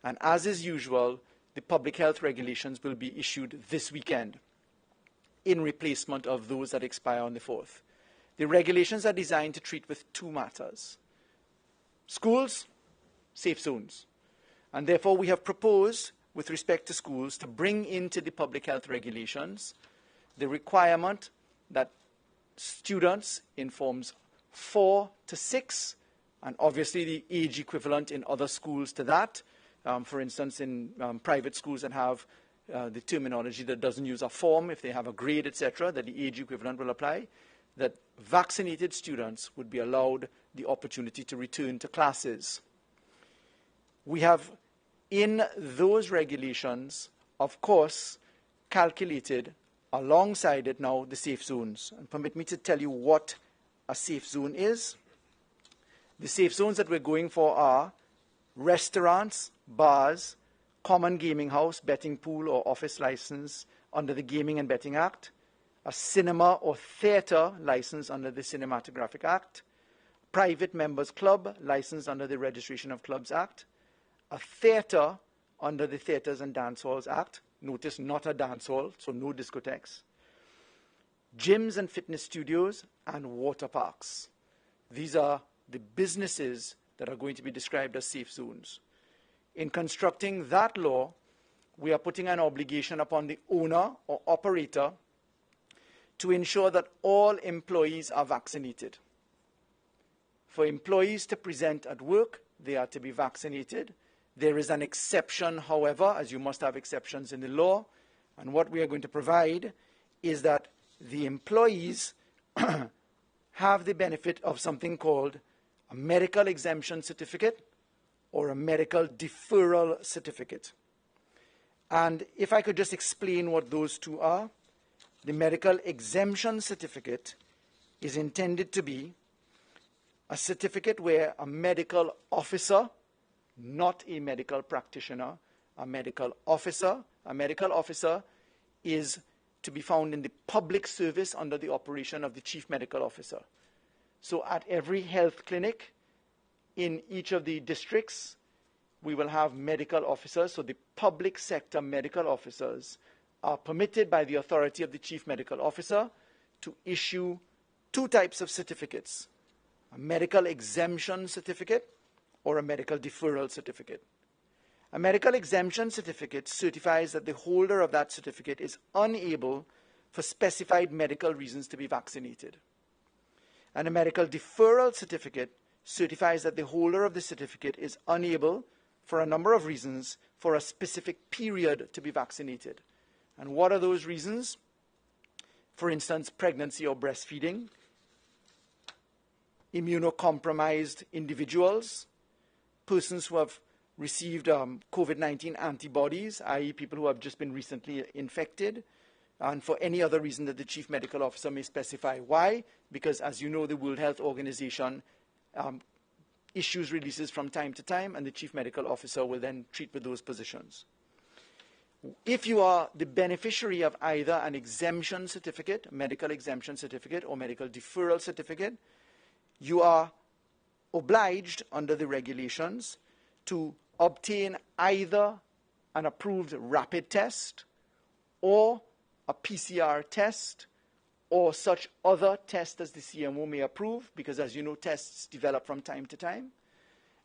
And as is usual, the public health regulations will be issued this weekend in replacement of those that expire on the 4th. The regulations are designed to treat with two matters: schools, safe zones. And therefore, we have proposed, with respect to schools, to bring into the public health regulations the requirement that students in forms 4 to 6, and obviously the age equivalent in other schools to that, for instance, in private schools that have the terminology that doesn't use a form, if they have a grade, etc., that the age equivalent will apply, that vaccinated students would be allowed the opportunity to return to classes. We have, in those regulations, of course, calculated alongside it now the safe zones. And permit me to tell you what a safe zone is. The safe zones that we're going for are restaurants, bars, common gaming house, betting pool, or office license under the Gaming and Betting Act, a cinema or theatre license under the Cinematographic Act, private members club license under the Registration of Clubs Act, a theatre under the Theatres and Dance Halls Act. Notice, not a dance hall, so no discotheques. Gyms and fitness studios and water parks. These are the businesses that are going to be described as safe zones. In constructing that law, we are putting an obligation upon the owner or operator to ensure that all employees are vaccinated. For employees to present at work, they are to be vaccinated. There is an exception, however, as you must have exceptions in the law, and what we are going to provide is that the employees have the benefit of something called a medical exemption certificate or a medical deferral certificate. And if I could just explain what those two are, the medical exemption certificate is intended to be a certificate where a medical officer, not a medical practitioner, a medical officer is to be found in the public service under the operation of the chief medical officer. So at every health clinic in each of the districts, we will have medical officers. So the public sector medical officers are permitted by the authority of the chief medical officer to issue two types of certificates: a medical exemption certificate or a medical deferral certificate. A medical exemption certificate certifies that the holder of that certificate is unable, for specified medical reasons, to be vaccinated. And a medical deferral certificate certifies that the holder of the certificate is unable, for a number of reasons, for a specific period to be vaccinated. And what are those reasons? For instance, pregnancy or breastfeeding, immunocompromised individuals, persons who have received COVID-19 antibodies, i.e. people who have just been recently infected, and for any other reason that the chief medical officer may specify. Why? Because, as you know, the World Health Organization issues releases from time to time, and the chief medical officer will then treat with those positions. If you are the beneficiary of either an exemption certificate, medical exemption certificate, or medical deferral certificate, you are obliged under the regulations to obtain either an approved rapid test or a PCR test or such other test as the CMO may approve, because, as you know, tests develop from time to time.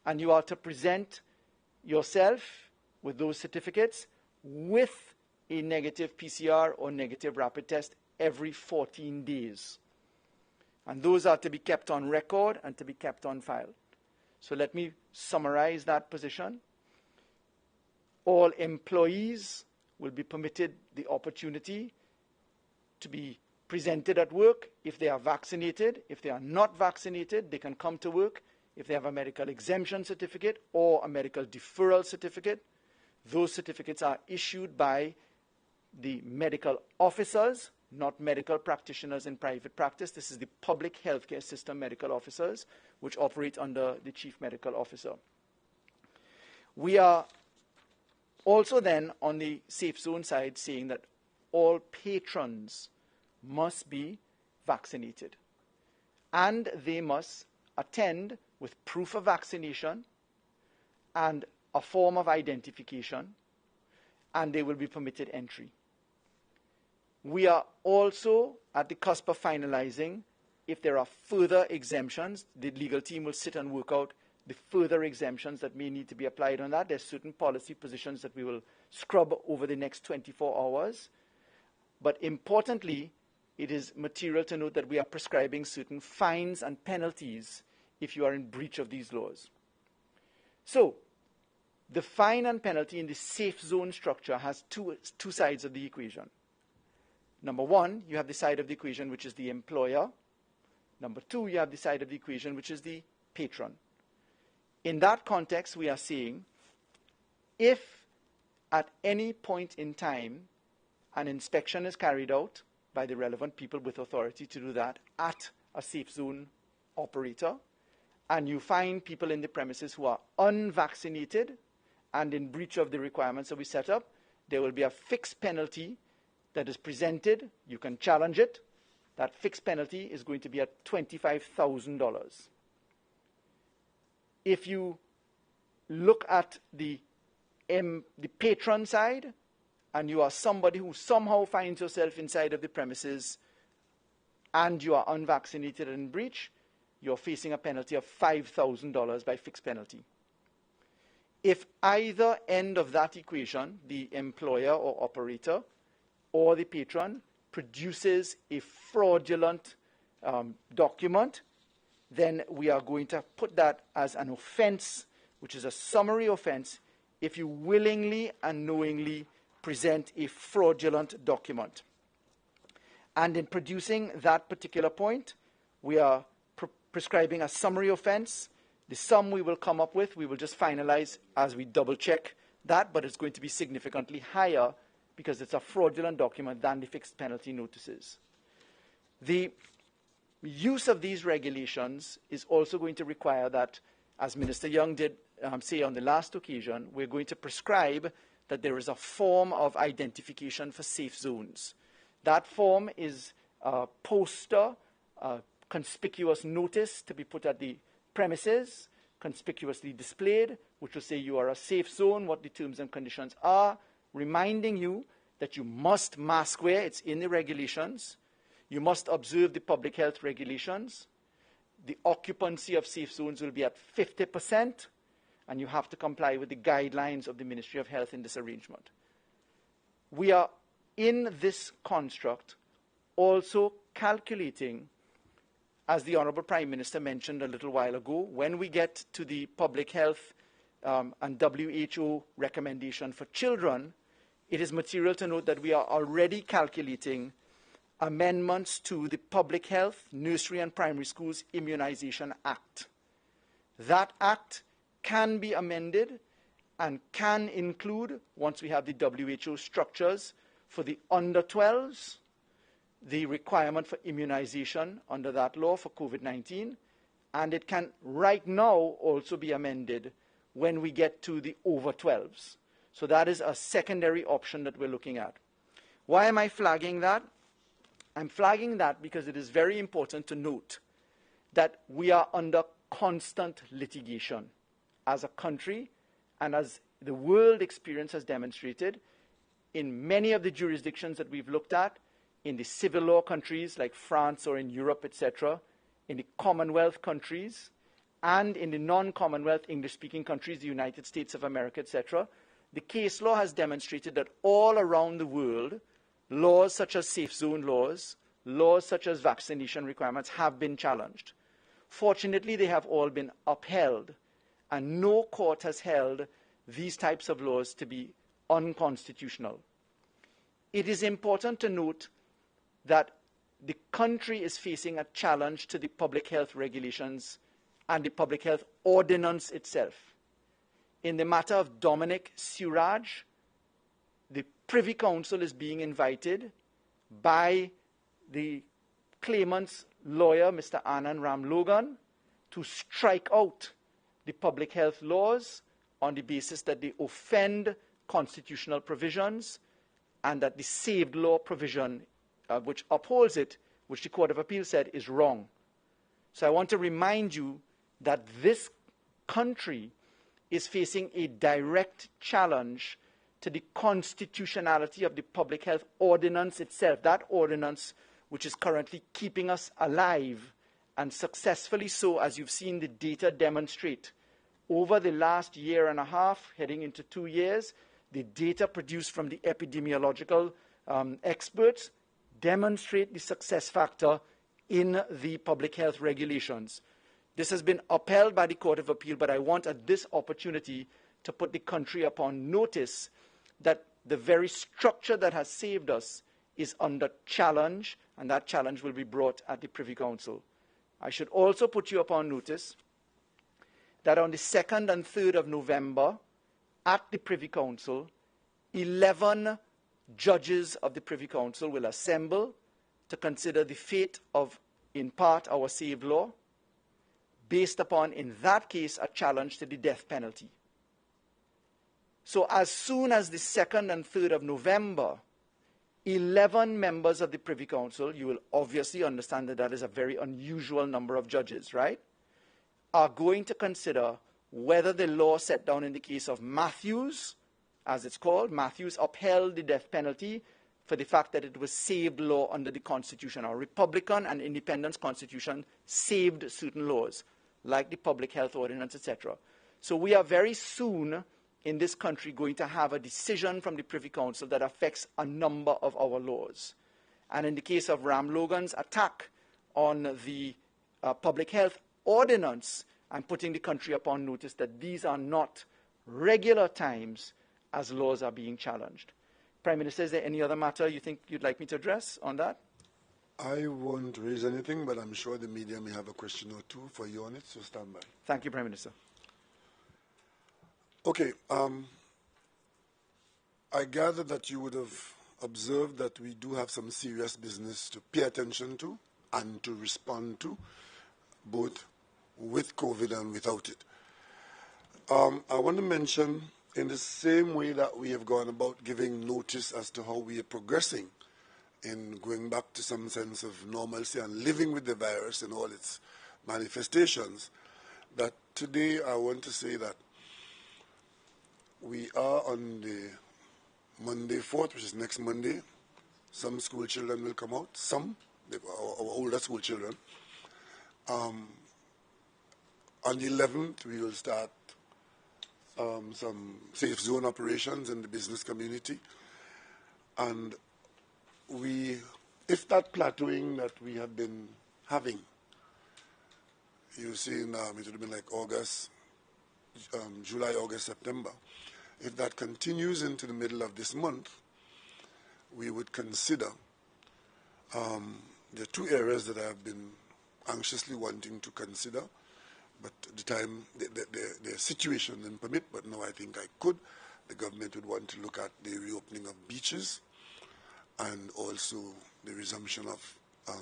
And you are to present yourself with those certificates with a negative PCR or negative rapid test every 14 days. And those are to be kept on record and to be kept on file. So let me summarize that position. All employees will be permitted the opportunity to be presented at work if they are vaccinated. If they are not vaccinated, they can come to work. If they have a medical exemption certificate or a medical deferral certificate, those certificates are issued by the medical officers, not medical practitioners in private practice. This is the public healthcare system medical officers, which operate under the chief medical officer. We are also then on the safe zone side saying that all patrons must be vaccinated, and they must attend with proof of vaccination and a form of identification, and they will be permitted entry. We are also at the cusp of finalizing if there are further exemptions. The legal team will sit and work out the further exemptions that may need to be applied on that. There's certain policy positions that we will scrub over the next 24 hours. But importantly, it is material to note that we are prescribing certain fines and penalties if you are in breach of these laws. So, the fine and penalty in the safe zone structure has two sides of the equation. Number one, you have the side of the equation which is the employer. Number two, you have the side of the equation which is the patron. In that context, we are saying if at any point in time an inspection is carried out by the relevant people with authority to do that at a safe zone operator, and you find people in the premises who are unvaccinated and in breach of the requirements that we set up, there will be a fixed penalty that is presented. You can challenge it. That fixed penalty is going to be at $25,000. If you look at the patron side, and you are somebody who somehow finds yourself inside of the premises and you are unvaccinated and in breach, you're facing a penalty of $5,000 by fixed penalty. If either end of that equation, the employer or operator or the patron, produces a fraudulent document, then we are going to put that as an offense, which is a summary offense, if you willingly and knowingly present a fraudulent document. And in producing that particular point, we are prescribing a summary offense. The sum we will come up with, we will just finalize as we double check that, but it's going to be significantly higher because it's a fraudulent document than the fixed penalty notices. The use of these regulations is also going to require that, as Minister Young did say on the last occasion, we're going to prescribe that there is a form of identification for safe zones. That form is a poster, a conspicuous notice to be put at the premises, conspicuously displayed, which will say you are a safe zone, what the terms and conditions are, reminding you that you must mask wear. It's in the regulations. You must observe the public health regulations. The occupancy of safe zones will be at 50%, and you have to comply with the guidelines of the Ministry of Health in this arrangement. We are, in this construct, also calculating, as the Honourable Prime Minister mentioned a little while ago, when we get to the public health and WHO recommendation for children, it is material to note that we are already calculating amendments to the Public Health, Nursery and Primary Schools Immunization Act. That act can be amended and can include, once we have the WHO structures, for the under 12s, the requirement for immunization under that law for COVID-19, and it can right now also be amended when we get to the over 12s. So that is a secondary option that we're looking at. Why am I flagging that? I'm flagging that because it is very important to note that we are under constant litigation as a country, and as the world experience has demonstrated, in many of the jurisdictions that we've looked at, in the civil law countries like France or in Europe, etc., in the Commonwealth countries, and in the non-Commonwealth English-speaking countries, the United States of America, etc., the case law has demonstrated that all around the world, laws such as safe zone laws, laws such as vaccination requirements have been challenged. Fortunately, they have all been upheld, and no court has held these types of laws to be unconstitutional. it is important to note that the country is facing a challenge to the public health regulations and the public health ordinance itself. In the matter of Dominic Suraj, the Privy Council is being invited by the claimant's lawyer, Mr. Anand Ram Logan, to strike out the public health laws on the basis that they offend constitutional provisions and that the saved law provision which upholds it, which the Court of Appeal said is wrong. So I want to remind you that this country is facing a direct challenge to the constitutionality of the public health ordinance itself, that ordinance which is currently keeping us alive, and successfully so, as you've seen the data demonstrate. Over the last year and a half, heading into 2 years, the data produced from the epidemiological experts demonstrate the success factor in the public health regulations. This has been upheld by the Court of Appeal, but I want at this opportunity to put the country upon notice that the very structure that has saved us is under challenge, and that challenge will be brought at the Privy Council. I should also put you upon notice that on the 2nd and 3rd of November, at the Privy Council, 11 judges of the Privy Council will assemble to consider the fate of, in part, our saved law, based upon, in that case, a challenge to the death penalty. So as soon as the 2nd and 3rd of November, 11 members of the Privy Council, you will obviously understand that that is a very unusual number of judges, right, are going to consider whether the law set down in the case of Matthews, as it's called, Matthews upheld the death penalty for the fact that it was saved law under the Constitution. Our Republican and Independence Constitution saved certain laws, like the Public Health Ordinance, etc. So we are very soon in this country going to have a decision from the Privy Council that affects a number of our laws. And in the case of Ram Logan's attack on the Public Health Ordinance, I'm putting the country upon notice that these are not regular times as laws are being challenged. Prime Minister, is there any other matter you think you'd like me to address on that? I won't raise anything, but I'm sure the media may have a question or two for you on it, so stand by. Thank you, Prime Minister. Okay, I gather that you would have observed that we do have some serious business to pay attention to and to respond to, both with COVID and without it. I want to mention, in the same way that we have gone about giving notice as to how we are progressing in going back to some sense of normalcy and living with the virus in all its manifestations, that today I want to say that we are on the Monday 4th, which is next Monday. Some school children will come out, some, our older school children. On the 11th, we will start some safe zone operations in the business community. And if that plateauing that we have been having, you see, it would have been like August, July, August, September. If that continues into the middle of this month, we would consider, there are two areas that I have been anxiously wanting to consider, but at the time, the situation didn't permit, but now I think I could. The government would want to look at the reopening of beaches and also the resumption of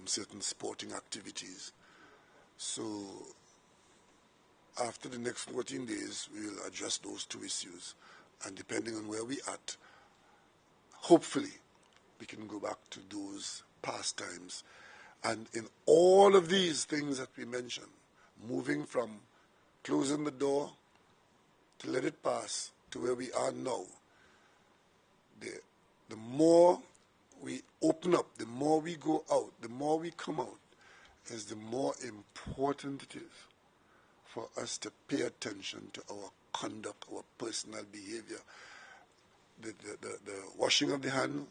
certain sporting activities. So after the next 14 days, we will address those two issues. And depending on where we are at, hopefully we can go back to those past times. And in all of these things that we mentioned, moving from closing the door to let it pass to where we are now, the more we open up, the more we go out, the more we come out, is the more important it is for us to pay attention to our conduct, our personal behavior. The washing of the hand,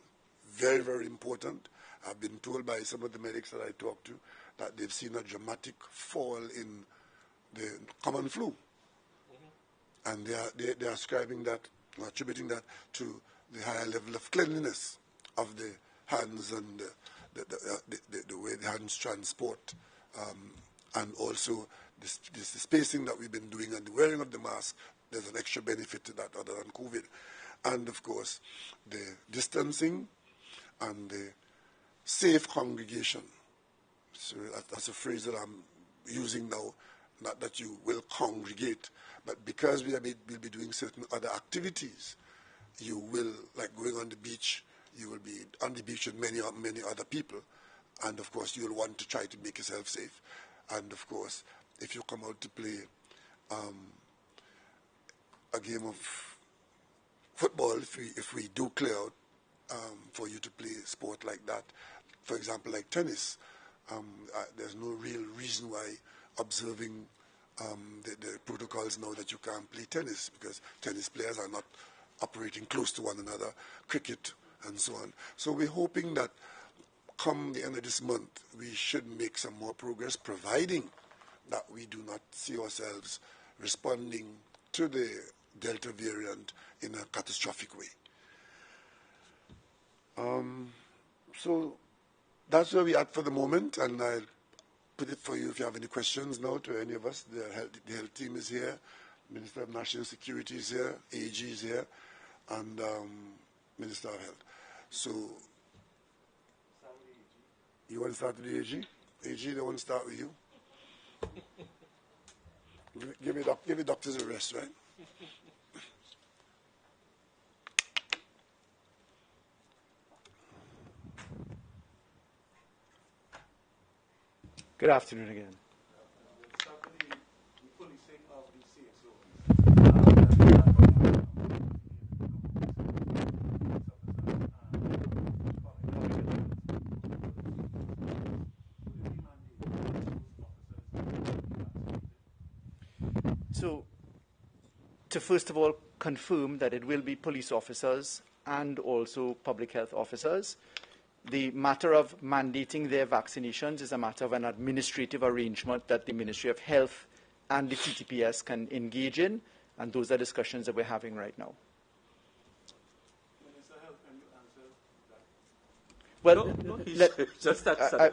very, very important. I've been told by some of the medics that I talked to that they've seen a dramatic fall in the common flu. And they are ascribing that, or attributing that to the higher level of cleanliness of the hands and the way the hands transport, and also the spacing that we've been doing and the wearing of the mask, there's an extra benefit to that other than COVID. And of course, the distancing and the safe congregation. So that's a phrase that I'm using now, not that you will congregate, but because we'll be doing certain other activities, you will, like going on the beach, you will be on the beach with many other people, and of course you'll want to try to make yourself safe. And of course, if you come out to play a game of football, if we do clear out for you to play sport like that, for example, like tennis, there's no real reason why observing the protocols now that you can't play tennis, because tennis players are not operating close to one another, cricket and so on. So we're hoping that come the end of this month, we should make some more progress, providing that we do not see ourselves responding to the Delta variant in a catastrophic way. So that's where we're at for the moment, and I'll put it for you if you have any questions now to any of us. The health team is here, Minister of National Security is here, AG is here, and Minister of Health. So, you want to start with the AG? AG, they want to start with you? Give the doctors a rest, right? Good afternoon again. So, to first of all confirm that it will be police officers and also public health officers. The matter of mandating their vaccinations is a matter of an administrative arrangement that the Ministry of Health and the TTPS can engage in, and those are discussions that we're having right now. Minister of Health, can you answer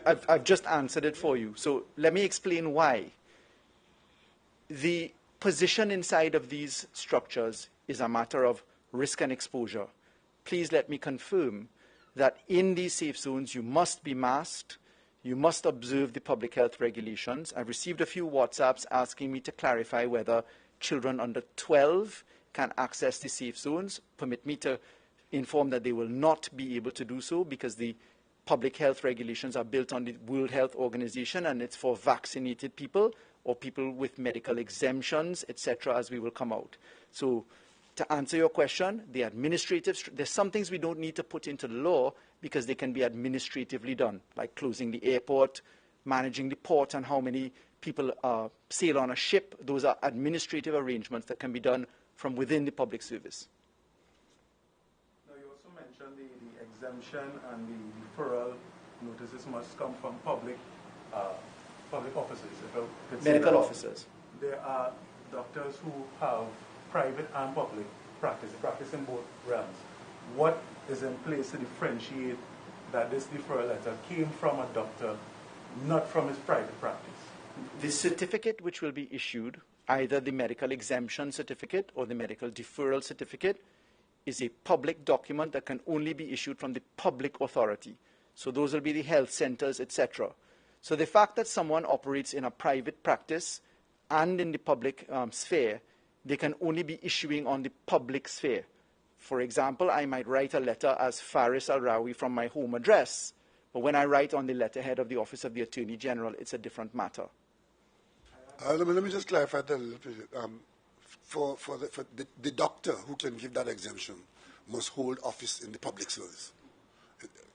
that? Well, I've just answered it for you. So let me explain why. The position inside of these structures is a matter of risk and exposure. Please let me confirm that in these safe zones, you must be masked, you must observe the public health regulations. I've received a few WhatsApps asking me to clarify whether children under 12 can access the safe zones. Permit me to inform that they will not be able to do so because the public health regulations are built on the World Health Organization, and it's for vaccinated people or people with medical exemptions, etc., as we will come out. So, to answer your question, the administrative, there's some things we don't need to put into the law because they can be administratively done, like closing the airport, managing the port and how many people sail on a ship. Those are administrative arrangements that can be done from within the public service. Now, you also mentioned the exemption and the deferral notices must come from public officers. Medical officers. There are doctors who have private and public practice. They practice in both realms. What is in place to differentiate that this deferral letter came from a doctor, not from his private practice? The certificate which will be issued, either the medical exemption certificate or the medical deferral certificate, is a public document that can only be issued from the public authority. So those will be the health centers, etc. So the fact that someone operates in a private practice and in the public sphere, they can only be issuing on the public sphere. For example, I might write a letter as Faris Al-Rawi from my home address, but when I write on the letterhead of the Office of the Attorney General, it's a different matter. Let me just clarify that a little bit. For the doctor who can give that exemption must hold office in the public service.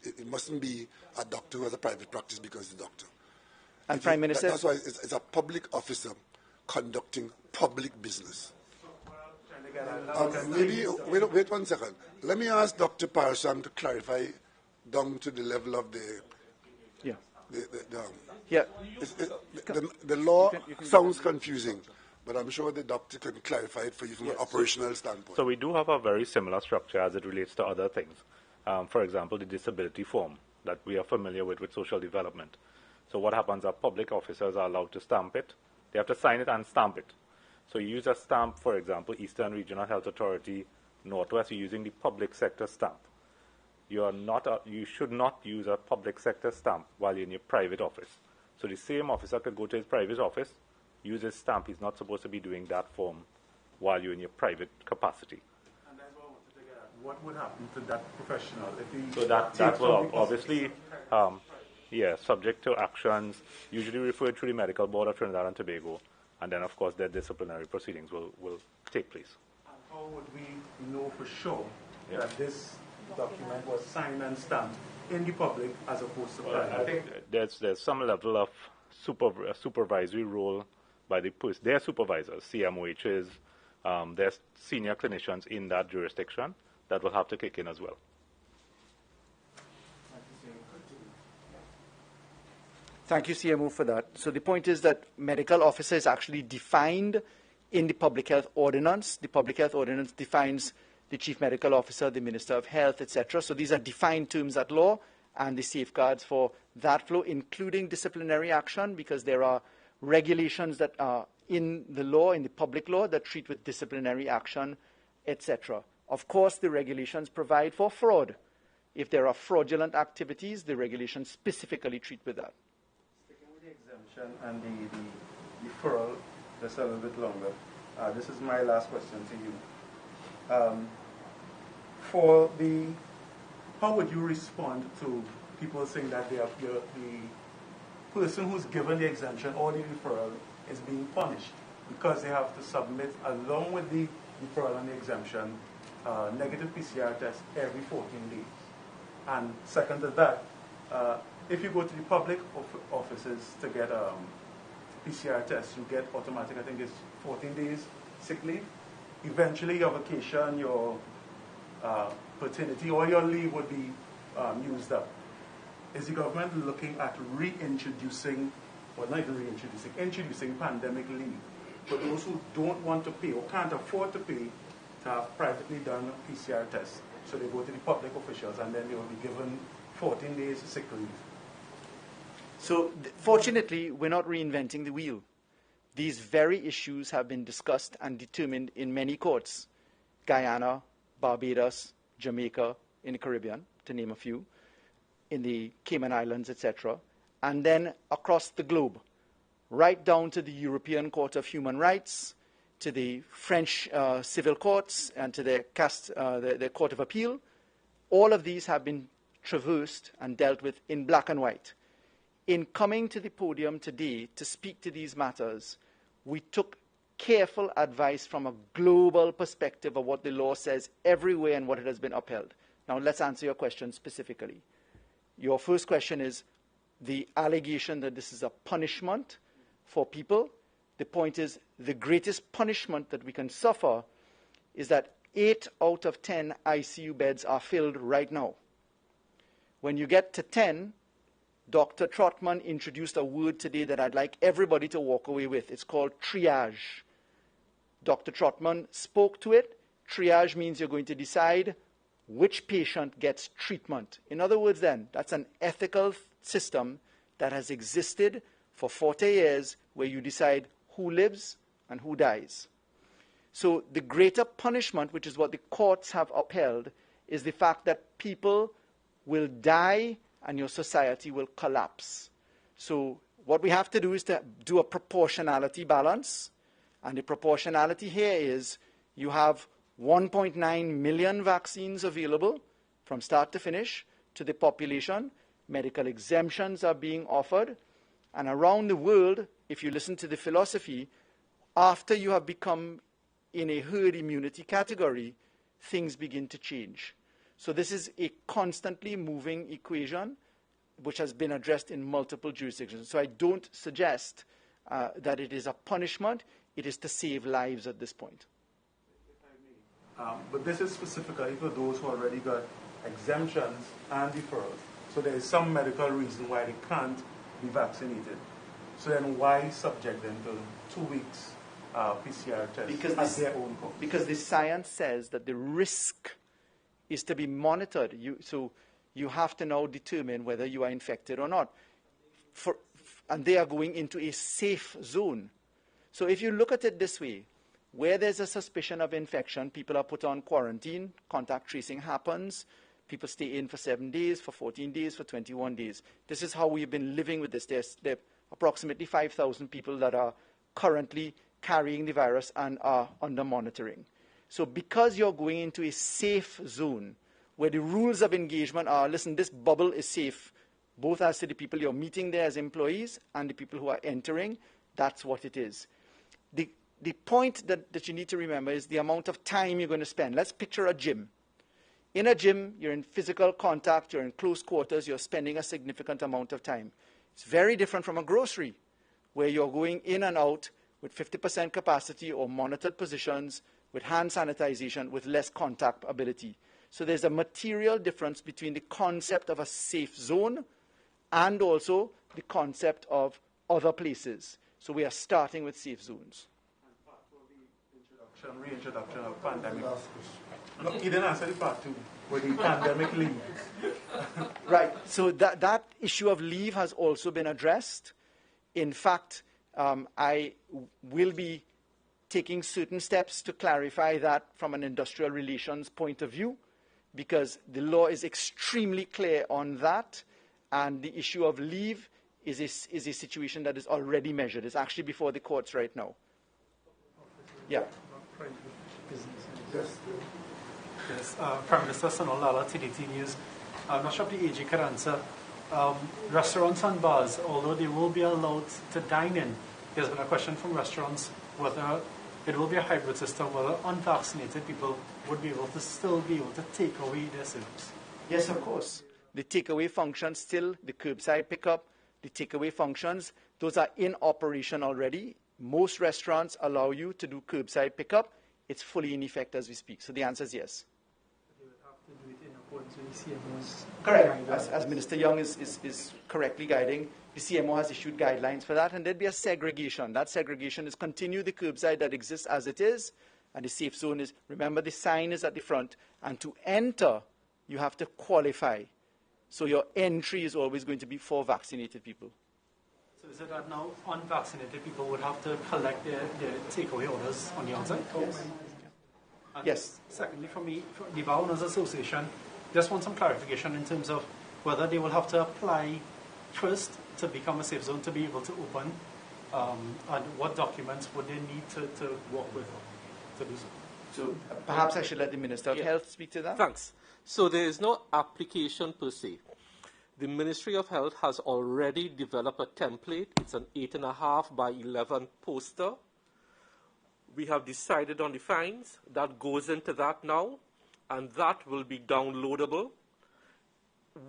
It mustn't be a doctor who has a private practice because he's a doctor. And Prime Minister? That's why it's a public officer conducting public business. Maybe, wait 1 second. Let me ask Dr. Parasham to clarify down to the level of the... Yeah. Yeah. The law sounds confusing, but I'm sure the doctor can clarify it for you from an operational standpoint. So we do have a very similar structure as it relates to other things. for example, the disability form that we are familiar with social development. So what happens are public officers are allowed to stamp it. They have to sign it and stamp it. So you use a stamp, for example, Eastern Regional Health Authority, Northwest, you're using the public sector stamp. You should not use a public sector stamp while you're in your private office. So the same officer could go to his private office, use his stamp. He's not supposed to be doing that form while you're in your private capacity. And that's what I wanted to get at. What would happen to that professional if he So that will obviously, subject to actions usually referred to the Medical Board of Trinidad and Tobago, and then of course their disciplinary proceedings will take place. And how would we know for sure that this document was signed and stamped in the public as opposed to private? I think there's some level of supervisory role by their supervisors, CMOHs, there's senior clinicians in that jurisdiction that will have to kick in as well. Thank you, CMO, for that. So the point is that medical officer is actually defined in the Public Health Ordinance. The Public Health Ordinance defines the Chief Medical Officer, the Minister of Health, etc. So these are defined terms at law, and the safeguards for that flow, including disciplinary action, because there are regulations that are in the law, in the public law, that treat with disciplinary action, etc. Of course, the regulations provide for fraud. If there are fraudulent activities, the regulations specifically treat with that. Sticking with the exemption and the deferral just a little bit longer, this is my last question to you. How would you respond to people saying that the person who's given the exemption or the deferral is being punished because they have to submit, along with the deferral and the exemption, negative PCR tests every 14 days? And second to that, if you go to the public offices to get a PCR test, you get automatic, I think it's 14 days sick leave. Eventually your vacation, your paternity, or your leave would be used up. Is the government looking at introducing pandemic leave for those who don't want to pay or can't afford to pay to have privately done PCR tests? So they go to the public officials and then they will be given 14 days sick leave. So fortunately, we're not reinventing the wheel. These very issues have been discussed and determined in many courts: Guyana, Barbados, Jamaica, in the Caribbean, to name a few, in the Cayman Islands, etc., and then across the globe, right down to the European Court of Human Rights, to the French civil courts, and to the Court of Appeal. All of these have been traversed and dealt with in black and white. In coming to the podium today to speak to these matters, we took careful advice from a global perspective of what the law says everywhere and what it has been upheld. Now let's answer your question specifically. Your first question is the allegation that this is a punishment for people. The point is, the greatest punishment that we can suffer is that 8 out of 10 ICU beds are filled right now. When you get to 10, Dr. Trotman introduced a word today that I'd like everybody to walk away with. It's called triage. Dr. Trotman spoke to it. Triage means you're going to decide which patient gets treatment. In other words, then, that's an ethical system that has existed for 40 years where you decide who lives and who dies. So the greater punishment, which is what the courts have upheld, is the fact that people will die and your society will collapse. So what we have to do is to do a proportionality balance. And the proportionality here is you have 1.9 million vaccines available from start to finish to the population. Medical exemptions are being offered. And around the world, if you listen to the philosophy, after you have become in a herd immunity category, things begin to change. So this is a constantly moving equation which has been addressed in multiple jurisdictions. So I don't suggest that it is a punishment. It is to save lives at this point. But this is specifically for those who already got exemptions and deferrals. So there is some medical reason why they can't be vaccinated. So then why subject them to 2 weeks PCR test at their own cost? Because the science says that the risk is to be monitored. So you have to now determine whether you are infected or not. And they are going into a safe zone. So if you look at it this way, where there's a suspicion of infection, people are put on quarantine, contact tracing happens, people stay in for 7 days, for 14 days, for 21 days. This is how we've been living with this. There are approximately 5,000 people that are currently carrying the virus and are under monitoring. So because you're going into a safe zone, where the rules of engagement are, listen, this bubble is safe, both as to the people you're meeting there as employees and the people who are entering, that's what it is. The point that you need to remember is the amount of time you're going to spend. Let's picture a gym. In a gym, you're in physical contact, you're in close quarters, you're spending a significant amount of time. It's very different from a grocery, where you're going in and out with 50% capacity or monitored positions, with hand sanitization, with less contact ability. So there's a material difference between the concept of a safe zone and also the concept of other places. So we are starting with safe zones. Reintroduction of pandemic. No, he didn't answer the part two, with the pandemic leave. Right. So that issue of leave has also been addressed. In fact, I will be taking certain steps to clarify that from an industrial relations point of view, because the law is extremely clear on that, and the issue of leave is a situation that is already measured. It's actually before the courts right now. Yeah. Yes, Prime Minister Sanolala, TDT News. I'm not sure if the AG could answer. Restaurants and bars, although they will be allowed to dine in, there's been a question from restaurants whether it will be a hybrid system, whether unvaccinated people would be able to still be able to take away their service. Yes, of course. The takeaway functions still, the curbside pickup, the takeaway functions, those are in operation already. Most restaurants allow you to do curbside pickup. It's fully in effect as we speak. So the answer is yes. They would have to do it in accordance with the CMO's Correct. guidelines. As Minister Young is correctly guiding, the CMO has issued guidelines for that, and there'd be a segregation. That segregation is continue the curbside that exists as it is, and the safe zone is, remember, the sign is at the front, and to enter, you have to qualify. So your entry is always going to be for vaccinated people. So is it that now unvaccinated people would have to collect their takeaway orders on the outside? Yes. And Yes. Secondly, for me, for the Bar Owners Association, just want some clarification in terms of whether they will have to apply first to become a safe zone to be able to open, and what documents would they need to work with to do so. So perhaps I should let the Minister of Health speak to that. Thanks. So there is no application per se. The Ministry of Health has already developed a template. It's an 8.5 by 11 poster. We have decided on the fines. That goes into that now, and that will be downloadable.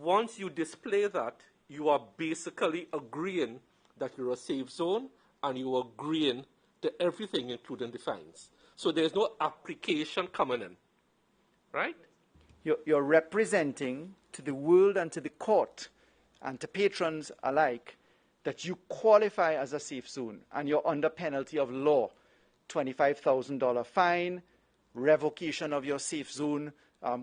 Once you display that, you are basically agreeing that you're a safe zone, and you are agreeing to everything, including the fines. So there's no application coming in, right? You're representing to the world and to the court and to patrons alike that you qualify as a safe zone and you're under penalty of law, $25,000 fine, revocation of your safe zone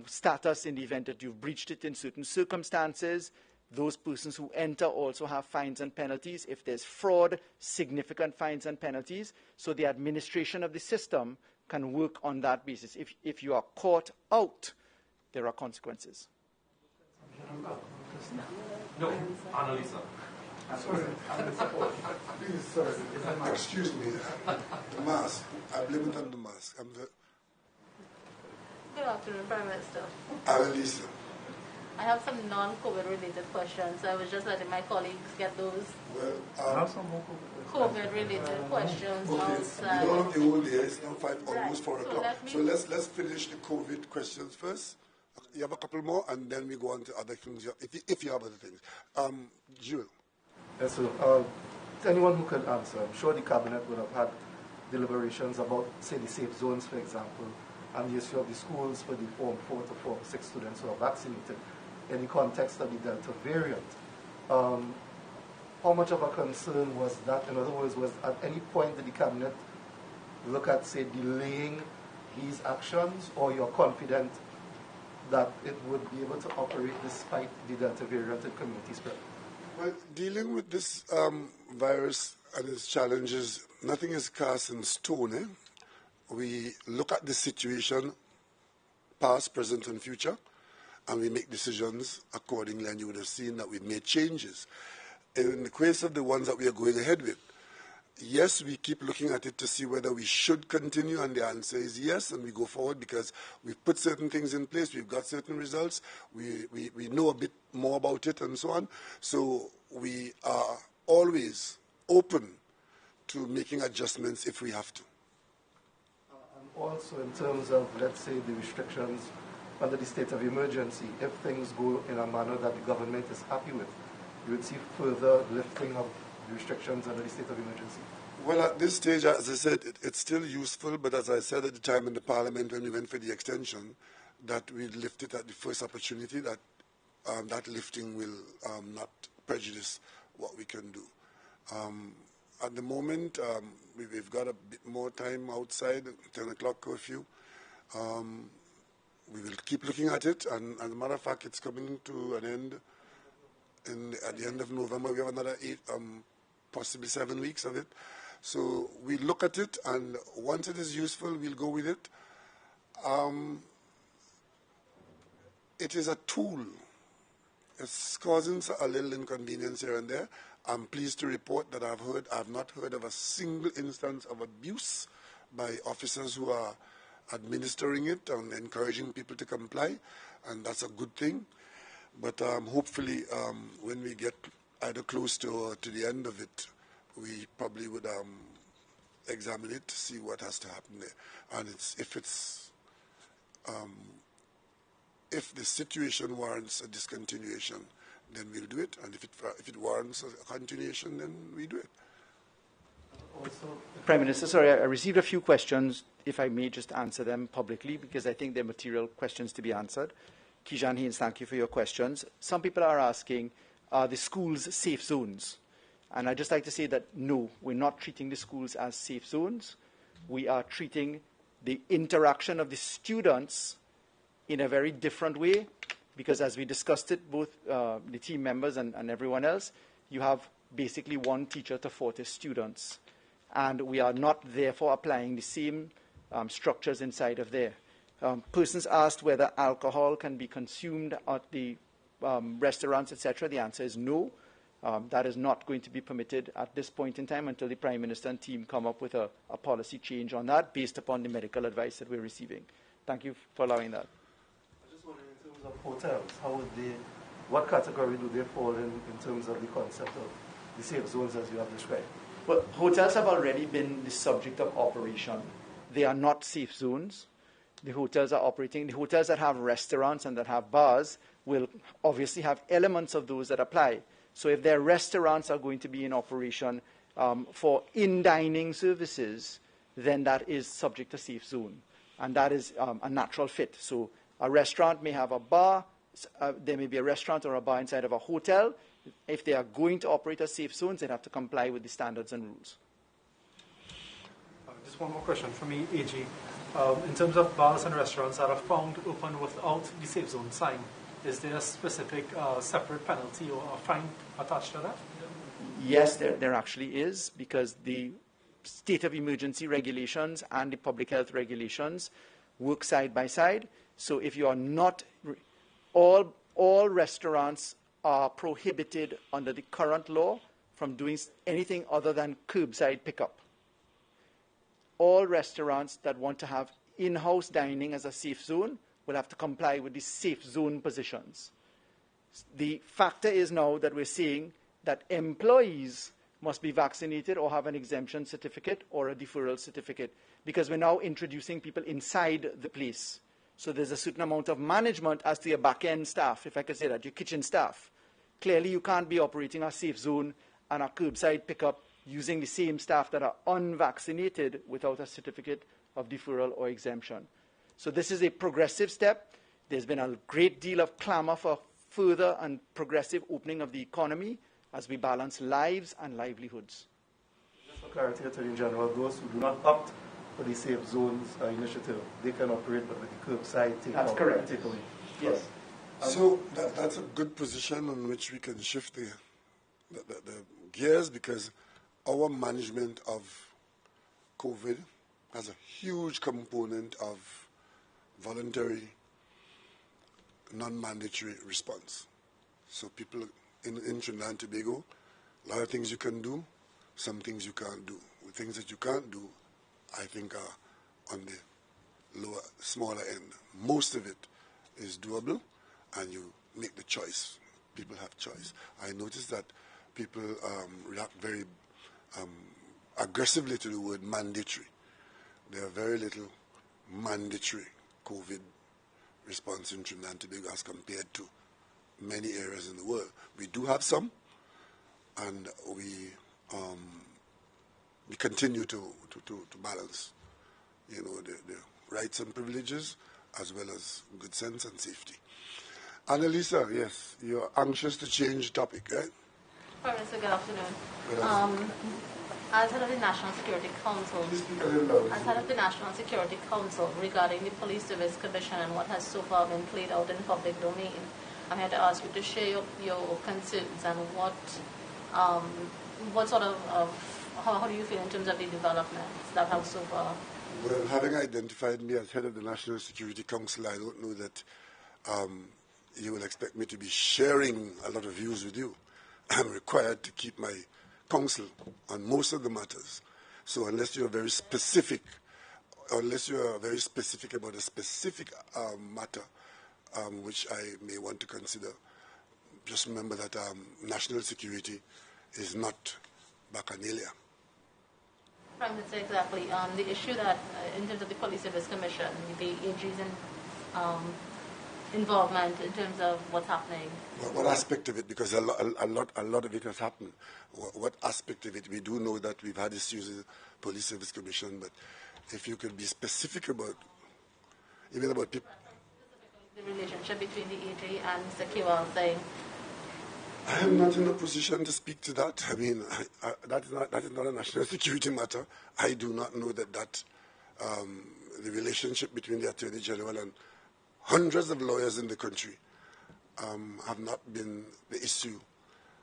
status in the event that you've breached it in certain circumstances. Those persons who enter also have fines and penalties. If there's fraud, significant fines and penalties. So the administration of the system can work on that basis. If you are caught out, there are consequences. No, Annalisa. Sorry, please, sorry. Excuse me. The mask. I blame it on the mask. Good afternoon, Prime Minister. Annalisa. I have some non-COVID related questions. I was just letting my colleagues get those Well, COVID related questions okay. outside. We don't have the whole day. It's now almost 4 So o'clock. let me- So let's finish the COVID questions first. You have a couple more, and then we go on to other things, if you have other things. Jules. Yes, so anyone who could answer, I'm sure the Cabinet would have had deliberations about, say, the safe zones, for example, and the issue of the schools for the Form 4 to Form 6 students who are vaccinated in the context of the Delta variant. How much of a concern was that? In other words, was at any point did the Cabinet look at, say, delaying these actions, or you're confident that it would be able to operate despite the Delta variant and community spread? Well, dealing with this virus and its challenges, nothing is cast in stone. We look at the situation, past, present, and future, and we make decisions accordingly, and you would have seen that we've made changes. In the case of the ones that we are going ahead with, yes, we keep looking at it to see whether we should continue, and the answer is yes, and we go forward because we've put certain things in place, we've got certain results, we know a bit more about it and so on. So we are always open to making adjustments if we have to. And also in terms of, let's say, the restrictions under the state of emergency, if things go in a manner that the government is happy with, you would see further lifting of the restrictions under the state of emergency? Well, at this stage, as I said, it's still useful, but as I said at the time in the Parliament when we went for the extension, that we'd lift it at the first opportunity, that that lifting will not prejudice what we can do. At the moment, we've got a bit more time outside, 10 o'clock curfew. We will keep looking at it, and as a matter of fact, it's coming to an end at the end of November. We have another 8, possibly 7 weeks of it. So we look at it, and once it is useful, we'll go with it. It is a tool. It's causing a little inconvenience here and there. I'm pleased to report that I've not heard of a single instance of abuse by officers who are administering it and encouraging people to comply, and that's a good thing. But hopefully, when we get either close to the end of it, we probably would examine it to see what has to happen there. And if the situation warrants a discontinuation, then we'll do it. And if it warrants a continuation, then we do it. Also, Prime Minister, sorry, I received a few questions, if I may just answer them publicly, because I think they're material questions to be answered. Kijan Haynes, thank you for your questions. Some people are asking, are the schools safe zones? And I'd just like to say that no, we're not treating the schools as safe zones. We are treating the interaction of the students in a very different way, because as we discussed it, both the team members and everyone else, you have basically one teacher to 40 students. And we are not therefore applying the same structures inside of there. Persons asked whether alcohol can be consumed at the restaurants, etc. The answer is no. That is not going to be permitted at this point in time until the Prime Minister and team come up with a policy change on that based upon the medical advice that we're receiving. Thank you for allowing that. I just wondering, in terms of hotels, what category do they fall in terms of the concept of the safe zones as you have described? Well, hotels have already been the subject of operation. They are not safe zones. The hotels are operating. The hotels that have restaurants and that have bars will obviously have elements of those that apply. So if their restaurants are going to be in operation for in-dining services, then that is subject to safe zone. And that is a natural fit. So a restaurant may have a bar. There may be a restaurant or a bar inside of a hotel. If they are going to operate as safe zones, they'd have to comply with the standards and rules. Just one more question for me, AG. In terms of bars and restaurants that are found open without the safe zone sign, is there a specific separate penalty or a fine attached to that? Yes, there actually is, because the state of emergency regulations and the public health regulations work side by side. So if you are not, all restaurants are prohibited under the current law from doing anything other than curbside pickup. All restaurants that want to have in-house dining as a safe zone will have to comply with the safe zone positions. The factor is now that we're seeing that employees must be vaccinated or have an exemption certificate or a deferral certificate, because we're now introducing people inside the place. So there's a certain amount of management as to your back-end staff, if I could say that, your kitchen staff. Clearly, you can't be operating a safe zone and a curbside pickup using the same staff that are unvaccinated without a certificate of deferral or exemption. So this is a progressive step. There's been a great deal of clamor for further and progressive opening of the economy as we balance lives and livelihoods. Just for clarity, Attorney General, those who do not opt for the safe zones initiative, they can operate but with the curbside takeout. That's correct. Takeaway. Yes. So that's a good position on which we can shift the gears, because our management of COVID has a huge component of voluntary, non-mandatory response. So people in Trinidad and Tobago, a lot of things you can do, some things you can't do. The things that you can't do, I think, are on the lower, smaller end. Most of it is doable, and you make the choice. People have choice. I noticed that people react very aggressively to the word mandatory. There are very little mandatory COVID response in Trinidad and Tobago as compared to many areas in the world. We do have some, and we continue to balance, you know, the rights and privileges as well as good sense and safety. Annalisa, yes, you're anxious to change topic, right? Prime Minister, good afternoon. As head of the National Security Council, regarding the Police Service Commission and what has so far been played out in public domain, I'm here to ask you to share your concerns and what sort of how do you feel in terms of the developments that have so far? Well, having identified me as head of the National Security Council, I don't know that you will expect me to be sharing a lot of views with you. I'm required to keep my counsel on most of the matters. So unless you're very specific, about a specific matter which I may want to consider, just remember that national security is not bacchanalia. Prime Minister, exactly. The issue that, in terms of the Police Service Commission, the AG's involvement in terms of what's happening. What aspect of it? Because a lot of it has happened. What aspect of it? We do know that we've had issues with the Police Service Commission, but if you could be specific about, even about people. The relationship between the AG and Mr. Kiwal thing. I am not in a position to speak to that. I mean, that is not a national security matter. I do not know that the relationship between the Attorney General and hundreds of lawyers in the country have not been the issue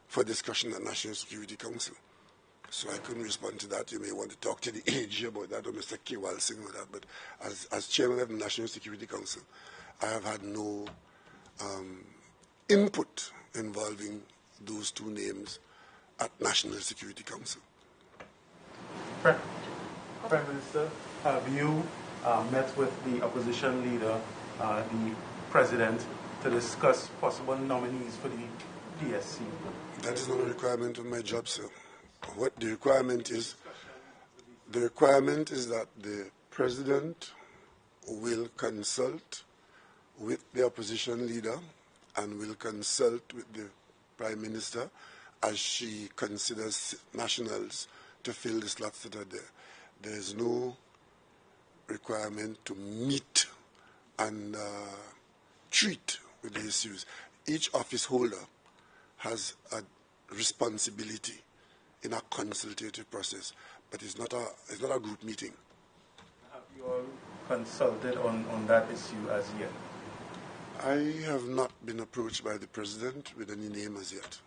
for discussion at National Security Council. So I couldn't respond to that. You may want to talk to the AG about that or Mr. Kiwal Singh about that. But as chairman of the National Security Council, I have had no input involving those two names at National Security Council. Prime Minister, have you met with the opposition leader, the president, to discuss possible nominees for the PSC? That is not a requirement of my job, sir. What the requirement is that the president will consult with the opposition leader and will consult with the Prime Minister as she considers nationals to fill the slots that are there. There is no requirement to meet and treat with the issues. Each office holder has a responsibility in a consultative process, but it's not a group meeting. Have you all consulted on that issue as yet? I have not been approached by the president with any name as yet.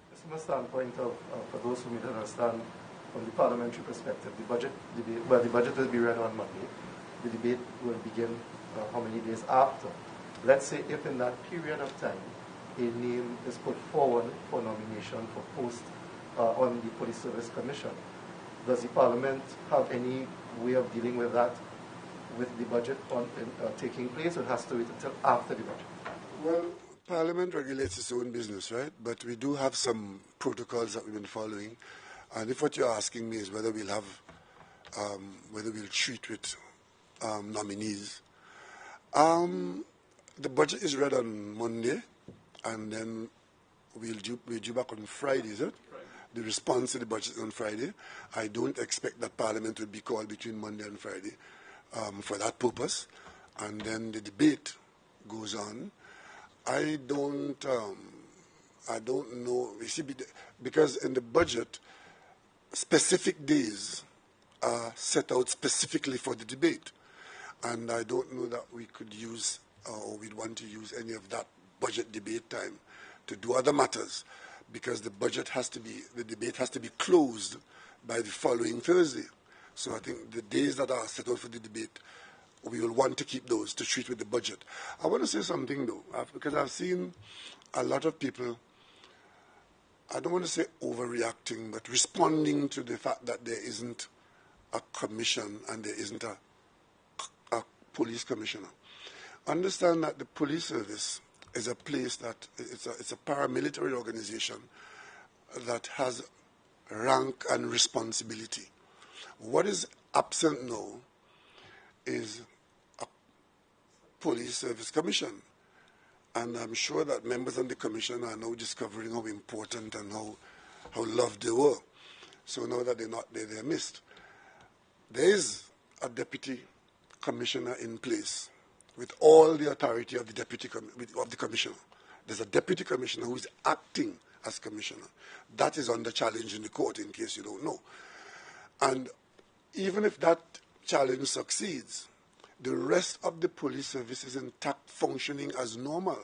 Just from a standpoint of, for those who may not understand, from the parliamentary perspective, the budget will be read on Monday. The debate will begin how many days after. Let's say if in that period of time a name is put forward for nomination for post on the Police Service Commission, does the Parliament have any way of dealing with that, with the budget taking place, or it has to wait until after the budget? Well, Parliament regulates its own business, right? But we do have some protocols that we've been following. And if what you're asking me is whether we'll treat with nominees, the budget is read on Monday, and then we'll due back on Friday, is it? The response to the budget on Friday. I don't expect that Parliament will be called between Monday and Friday for that purpose. And then the debate goes on. I don't know. You see, because in the budget, specific days are set out specifically for the debate. And I don't know that we could use or we'd want to use any of that budget debate time to do other matters, because the debate has to be closed by the following Thursday. So I think the days that are set out for the debate, we will want to keep those to treat with the budget. I want to say something, though, because I've seen a lot of people, I don't want to say overreacting, but responding to the fact that there isn't a commission and there isn't a police commissioner. Understand that the police service is a place that, it's a paramilitary organization that has rank and responsibility. What is absent now is a police service commission. And I'm sure that members of the commission are now discovering how important and how loved they were. So now that they're not there, they're missed. There is a deputy commissioner in place with all the authority of the commissioner. There's a deputy commissioner who is acting as commissioner. That is under challenge in the court, in case you don't know. And even if that challenge succeeds, the rest of the police service is intact, functioning as normal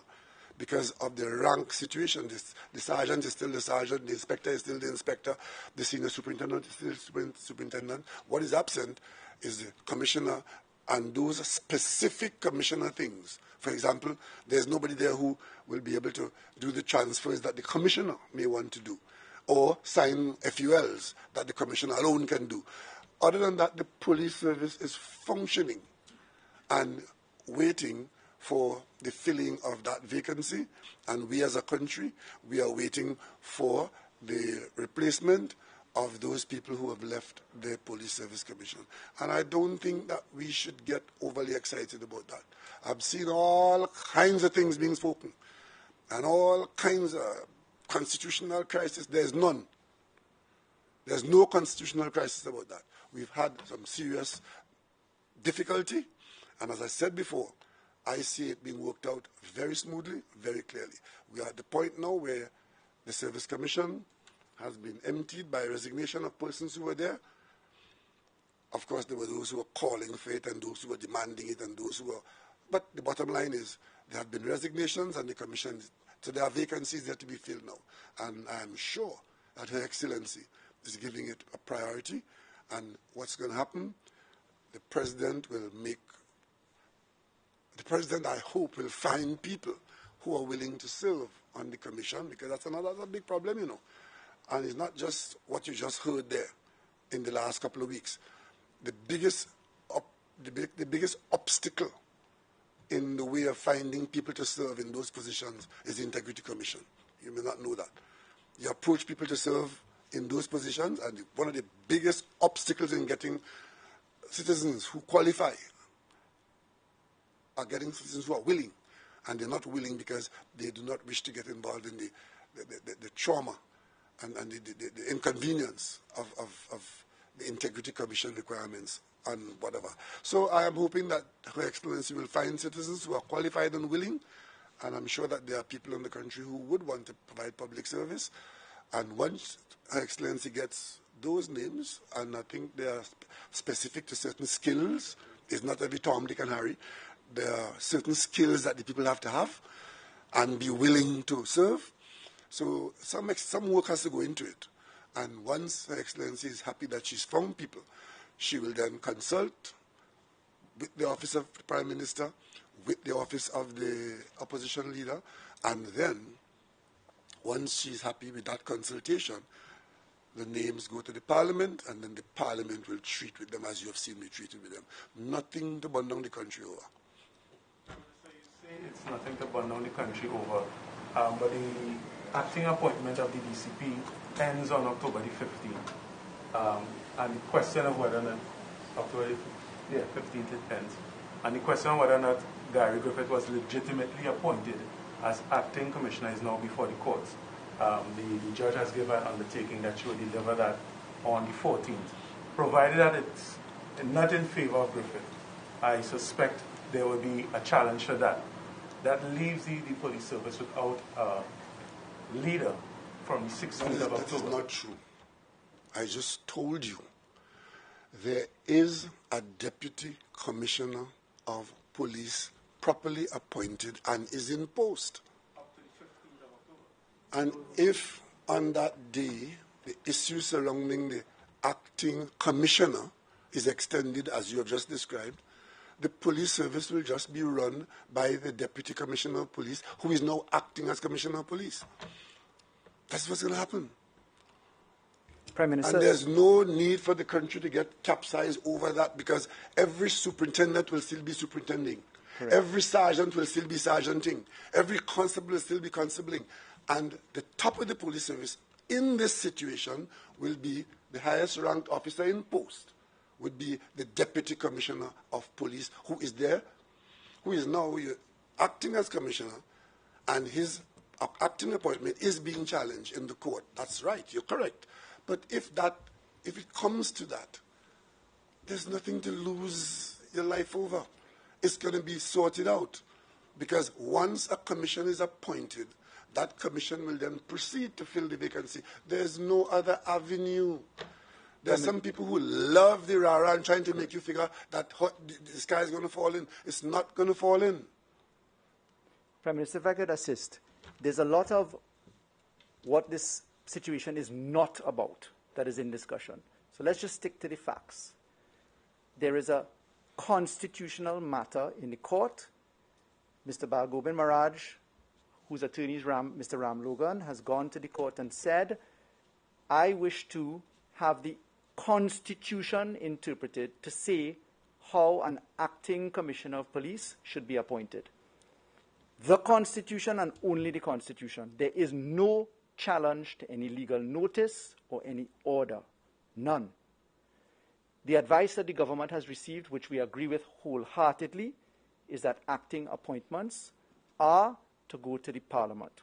because of the rank situation. The sergeant is still the sergeant, the inspector is still the inspector, the senior superintendent is still the superintendent. What is absent is the commissioner and those specific commissioner things. For example, there's nobody there who will be able to do the transfers that the commissioner may want to do, or sign FULs that the commissioner alone can do. Other than that, the police service is functioning and waiting for the filling of that vacancy. And we as a country, we are waiting for the replacement of those people who have left the Police Service Commission. And I don't think that we should get overly excited about that. I've seen all kinds of things being spoken and all kinds of constitutional crisis. There's none. There's no constitutional crisis about that. We've had some serious difficulty, and as I said before, I see it being worked out very smoothly, very clearly. We are at the point now where the Service Commission has been emptied by resignation of persons who were there. Of course, there were those who were calling for it and those who were demanding it and those who were... But the bottom line is there have been resignations and the commission... So there are vacancies that to be filled now. And I'm sure that Her Excellency is giving it a priority. And what's going to happen? The President will make... The President, I hope, will find people who are willing to serve on the commission, because that's a big problem, you know. And it's not just what you just heard there in the last couple of weeks. The biggest obstacle in the way of finding people to serve in those positions is the Integrity Commission. You may not know that. You approach people to serve in those positions, and one of the biggest obstacles in getting citizens who qualify are getting citizens who are willing. And they're not willing because they do not wish to get involved in the trauma and the inconvenience of the Integrity Commission requirements and whatever. So I am hoping that Her Excellency will find citizens who are qualified and willing, and I'm sure that there are people in the country who would want to provide public service. And once Her Excellency gets those names, and I think they are specific to certain skills, it's not every Tom, Dick, and Harry. There are certain skills that the people have to have and be willing to serve. So some work has to go into it. And once Her Excellency is happy that she's found people, she will then consult with the Office of the Prime Minister, with the Office of the Opposition Leader, and then once she's happy with that consultation, the names go to the Parliament, and then the Parliament will treat with them as you have seen me treated with them. Nothing to burn down the country over. So you say it's nothing to burn down the country over, but the acting appointment of the DCP ends on October the 15th. And the question of whether or not, October 15th it ends, and the question of whether or not Gary Griffith was legitimately appointed as acting commissioner is now before the courts. The judge has given an undertaking that she will deliver that on the 14th. Provided that it's not in favor of Griffith, I suspect there will be a challenge for that. That leaves the police service without a leader from the 16th of October. That is not true. I just told you there is a deputy commissioner of police properly appointed and is in post. And if on that day the issue surrounding the acting commissioner is extended as you have just described, the police service will just be run by the deputy commissioner of police, who is now acting as commissioner of police. That's what's going to happen. Prime Minister. And there's no need for the country to get capsized over that, because every superintendent will still be superintending. Correct. Every sergeant will still be sergeanting. Every constable will still be constabling. And the top of the police service in this situation will be the highest ranked officer in post, would be the deputy commissioner of police, who is there, who is now acting as commissioner, and his acting appointment is being challenged in the court. That's right, you're correct. But if it comes to that, there's nothing to lose your life over. It's going to be sorted out. Because once a commission is appointed, that commission will then proceed to fill the vacancy. There's no other avenue. There are some people who love the rara and trying to make you figure that the sky is going to fall in. It's not going to fall in. Prime Minister, if I could assist, there's a lot of what this situation is not about that is in discussion. So let's just stick to the facts. There is a constitutional matter in the court. Mr. Balgobin Maharaj, whose attorney is Mr. Ram Logan, has gone to the court and said, I wish to have the Constitution interpreted to say how an acting commissioner of police should be appointed. The Constitution and only the Constitution. There is no challenge to any legal notice or any order. None. The advice that the government has received, which we agree with wholeheartedly, is that acting appointments are to go to the Parliament.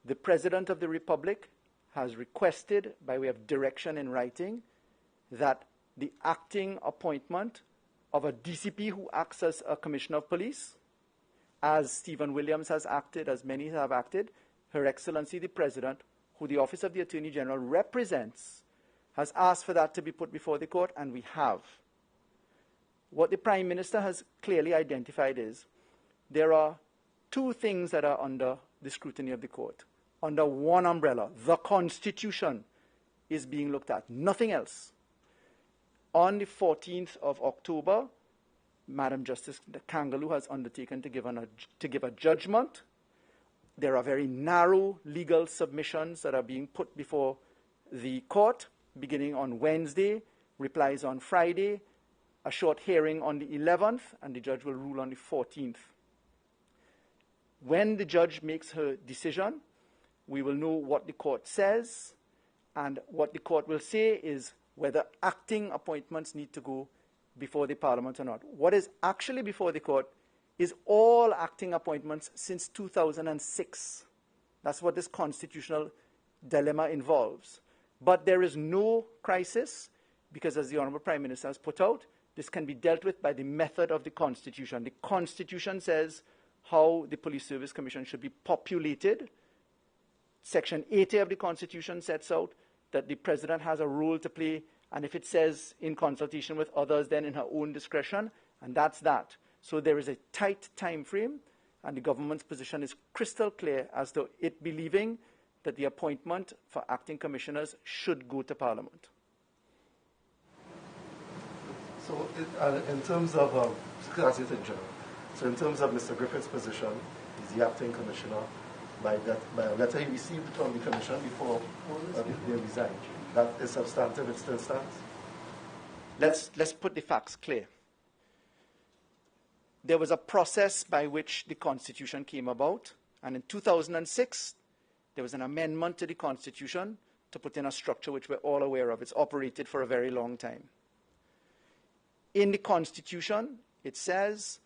The President of the Republic has requested, by way of direction in writing, that the acting appointment of a DCP who acts as a Commissioner of Police, as Stephen Williams has acted, as many have acted, Her Excellency the President, who the Office of the Attorney General represents, has asked for that to be put before the court, and we have. What the Prime Minister has clearly identified is there are two things that are under the scrutiny of the court. Under one umbrella, the Constitution is being looked at, nothing else. On the 14th of October, Madam Justice Kangaloo has undertaken to give a judgment. There are very narrow legal submissions that are being put before the court, beginning on Wednesday, replies on Friday, a short hearing on the 11th, and the judge will rule on the 14th. When the judge makes her decision, we will know what the court says, and what the court will say is whether acting appointments need to go before the Parliament or not. What is actually before the court is all acting appointments since 2006. That's what this constitutional dilemma involves. But there is no crisis, because as the Honourable Prime Minister has put out, this can be dealt with by the method of the Constitution. The Constitution says how the Police Service Commission should be populated. Section 80 of the Constitution sets out that the President has a role to play, and if it says in consultation with others, then in her own discretion, and that's that. So there is a tight time frame, and the government's position is crystal clear as to it believing that the appointment for acting commissioners should go to Parliament. So in terms of, so in terms of Mr. Griffith's position, he's the acting commissioner. By a letter he received from the commission before they resigned. That is substantive, it still stands? Let's put the facts clear. There was a process by which the Constitution came about, and in 2006, there was an amendment to the Constitution to put in a structure which we're all aware of. It's operated for a very long time. In the Constitution, it says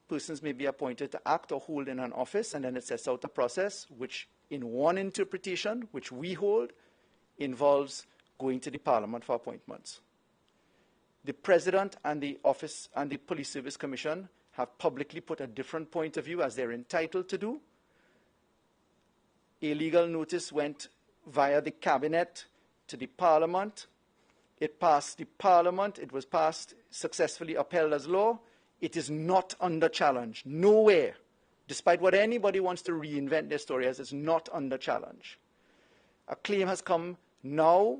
persons may be appointed to act or hold in an office, and then it sets out a process which, in one interpretation, which we hold, involves going to the Parliament for appointments. The President and the Office and the Police Service Commission have publicly put a different point of view, as they're entitled to do. A legal notice went via the Cabinet to the Parliament. It passed the Parliament. It was passed, successfully upheld as law. It is not under challenge. Nowhere. Despite what anybody wants to reinvent their story as, it's not under challenge. A claim has come now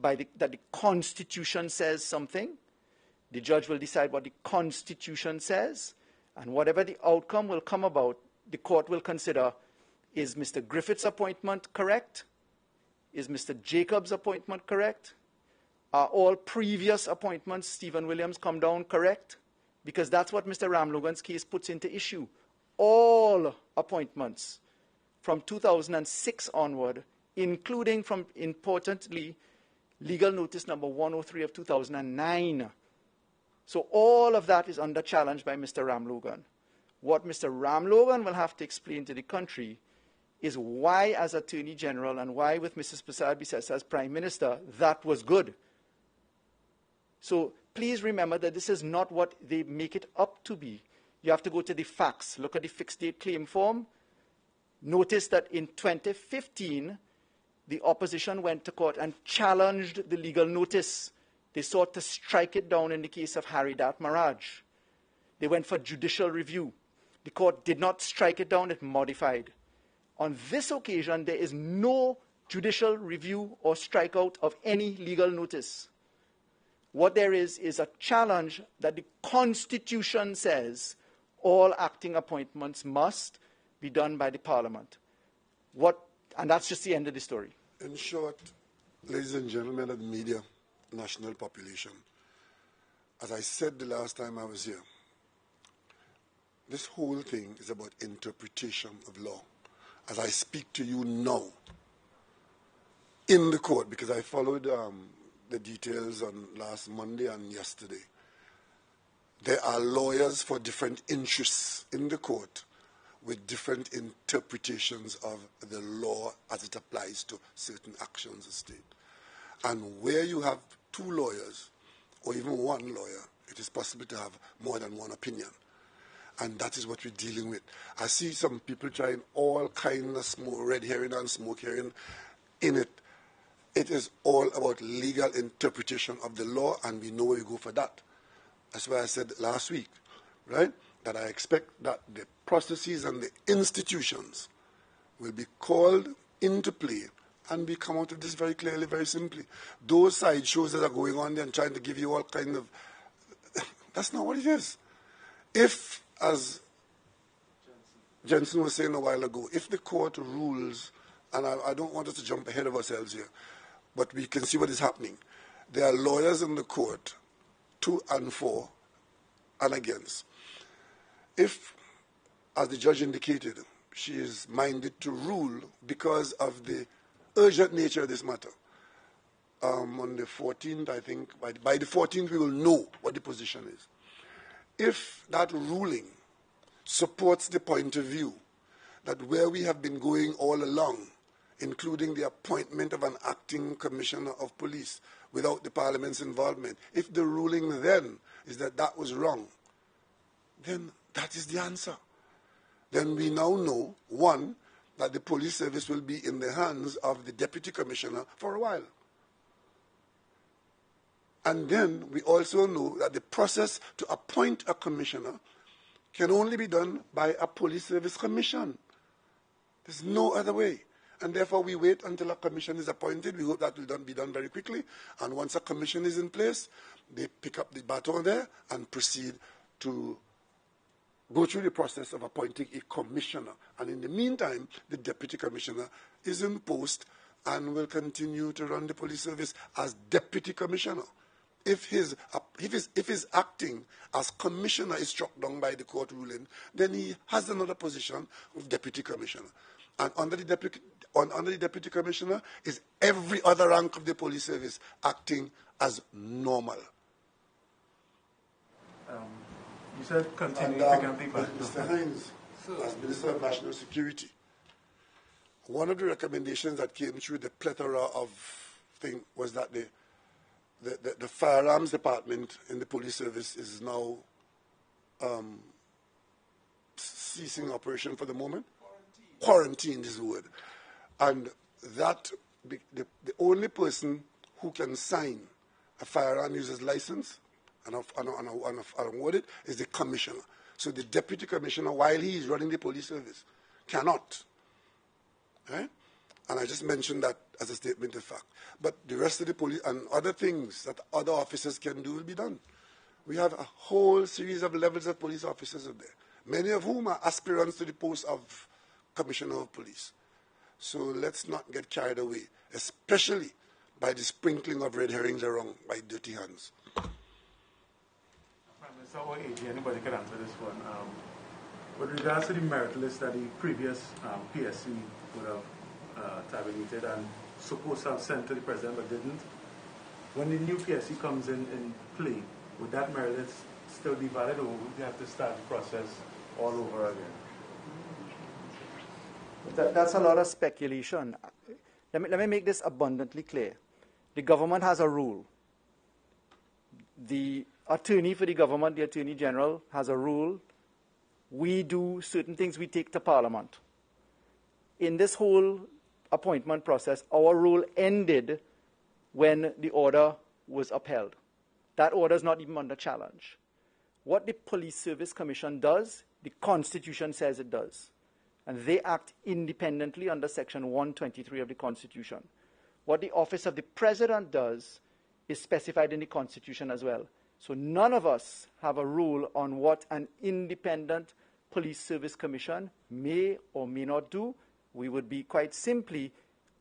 that the Constitution says something. The judge will decide what the Constitution says, and whatever the outcome will come about, the court will consider, is Mr. Griffith's appointment correct? Is Mr. Jacobs' appointment correct? Are all previous appointments, Stephen Williams, come down correct? Because that's what Mr. Ramlogan's case puts into issue. All appointments from 2006 onward, including from, importantly, legal notice number 103 of 2009. So all of that is under challenge by Mr. Ramlogan. What Mr. Ramlogan will have to explain to the country is why, as Attorney General, and why with Mrs. Prasad-Bisesa as Prime Minister, that was good. So please remember that this is not what they make it up to be. You have to go to the facts. Look at the fixed date claim form. Notice that in 2015, the opposition went to court and challenged the legal notice. They sought to strike it down in the case of Haridat Maraj. They went for judicial review. The court did not strike it down, it modified. On this occasion, there is no judicial review or strikeout of any legal notice. What there is a challenge that the Constitution says all acting appointments must be done by the Parliament. And that's just the end of the story. In short, ladies and gentlemen of the media, national population, as I said the last time I was here, this whole thing is about interpretation of law. As I speak to you now, in the court, because I followed the details on last Monday and yesterday, there are lawyers for different interests in the court with different interpretations of the law as it applies to certain actions of state. And where you have two lawyers, or even one lawyer, it is possible to have more than one opinion. And that is what we're dealing with. I see some people trying all kinds of red herring and smoke herring in it. It is all about legal interpretation of the law, and we know where we go for that. That's why I said last week, right, that I expect that the processes and the institutions will be called into play, and we come out of this very clearly, very simply. Those side shows that are going on there and trying to give you all kind of... That's not what it is. If, as Jensen was saying a while ago, if the court rules, and I don't want us to jump ahead of ourselves here, but we can see what is happening. There are lawyers in the court, to and for and against. If, as the judge indicated, she is minded to rule because of the urgent nature of this matter, on the 14th, I think, by the 14th we will know what the position is. If that ruling supports the point of view that where we have been going all along, including the appointment of an acting commissioner of police without the Parliament's involvement, if the ruling then is that that was wrong, then that is the answer. Then we now know, one, that the police service will be in the hands of the deputy commissioner for a while. And then we also know that the process to appoint a commissioner can only be done by a police service commission. There's no other way. And therefore, we wait until a commission is appointed. We hope that will be done very quickly. And once a commission is in place, they pick up the baton there and proceed to go through the process of appointing a commissioner. And in the meantime, the deputy commissioner is in post and will continue to run the police service as deputy commissioner. If his acting as commissioner is struck down by the court ruling, then he has another position of deputy commissioner. And under the deputy commissioner is every other rank of the police service acting as normal. You said continue Mr. Hines, as Minister of National Security, one of the recommendations that came through the plethora of things was that the firearms department in the police service is now ceasing operation for the moment. Quarantine is the word. And that, the only person who can sign a firearm user's license unawarded is the commissioner. So the deputy commissioner, while he is running the police service, cannot. Right? And I just mentioned that as a statement of fact. But the rest of the police and other things that other officers can do will be done. We have a whole series of levels of police officers up there, many of whom are aspirants to the post of commissioner of police. So let's not get carried away, especially by the sprinkling of red herrings around by dirty hands. Prime Minister or AG, anybody can answer this one. With regards to the merit list that the previous PSC would have tabulated and supposed to have sent to the president but didn't, when the new PSC comes in play, would that merit list still be valid, or would you have to start the process all over again? That's a lot of speculation. Let me make this abundantly clear. The government has a rule. The attorney for the government, the Attorney General, has a rule. We do certain things, we take to Parliament. In this whole appointment process, our rule ended when the order was upheld. That order is not even under challenge. What the Police Service Commission does, the Constitution says it does. And they act independently under Section 123 of the Constitution. What the Office of the President does is specified in the Constitution as well. So none of us have a rule on what an independent Police Service Commission may or may not do. We would be quite simply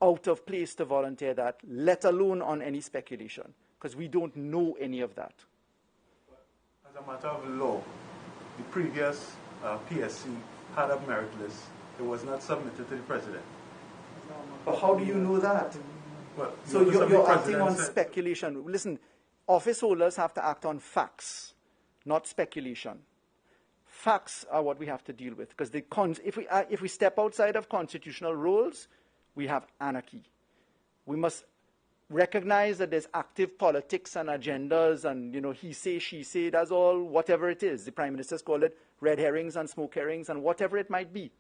out of place to volunteer that, let alone on any speculation, because we don't know any of that. As a matter of law, the previous PSC had a merit list. It was not submitted to the president. But how do you know that? Well, so you're acting on speculation. Listen, office holders have to act on facts, not speculation. Facts are what we have to deal with, because if we step outside of constitutional rules, we have anarchy. We must recognize that there's active politics and agendas and, he say, she say, that's all, whatever it is. The Prime Minister's called it red herrings and smoke herrings and whatever it might be.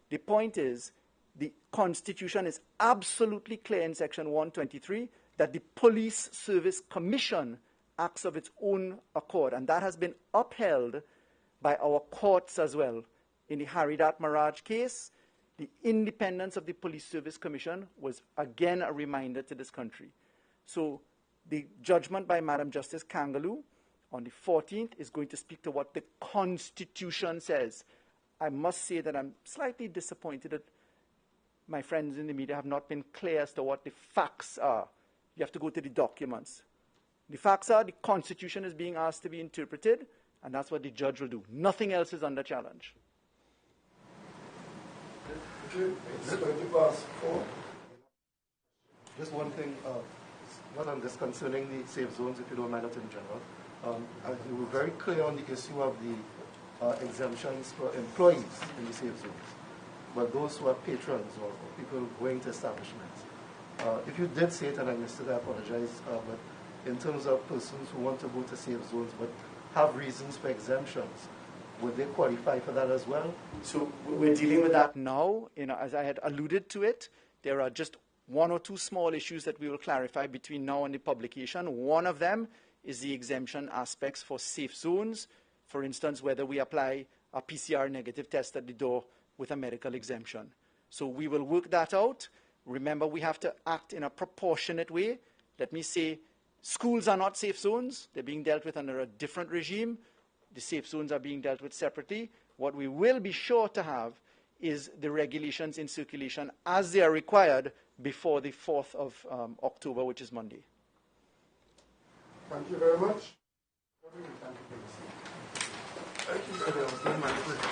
The point is, the Constitution is absolutely clear in Section 123 that the Police Service Commission acts of its own accord, and that has been upheld by our courts as well. In the Haridat Maraj case, the independence of the Police Service Commission was again a reminder to this country. So the judgment by Madam Justice Kangaloo on the 14th is going to speak to what the Constitution says. I must say that I'm slightly disappointed that my friends in the media have not been clear as to what the facts are. You have to go to the documents. The facts are the Constitution is being asked to be interpreted, and that's what the judge will do. Nothing else is under challenge. Just one thing, not on this concerning the safe zones, if you don't mind, Attorney General. You were very clear on the issue of the exemptions for employees in the safe zones, but those who are patrons or people going to establishments. If you did say it and I missed it, I apologize, but in terms of persons who want to go to safe zones but have reasons for exemptions, would they qualify for that as well? So we're dealing with that now. As I had alluded to it, there are just one or two small issues that we will clarify between now and the publication. One of them is the exemption aspects for safe zones. For instance, whether we apply a PCR negative test at the door with a medical exemption. So we will work that out. Remember, we have to act in a proportionate way. Let me say, schools are not safe zones. They're being dealt with under a different regime. The safe zones are being dealt with separately. What we will be sure to have is the regulations in circulation as they are required before the 4th of October, which is Monday. Thank you very much. Thank you.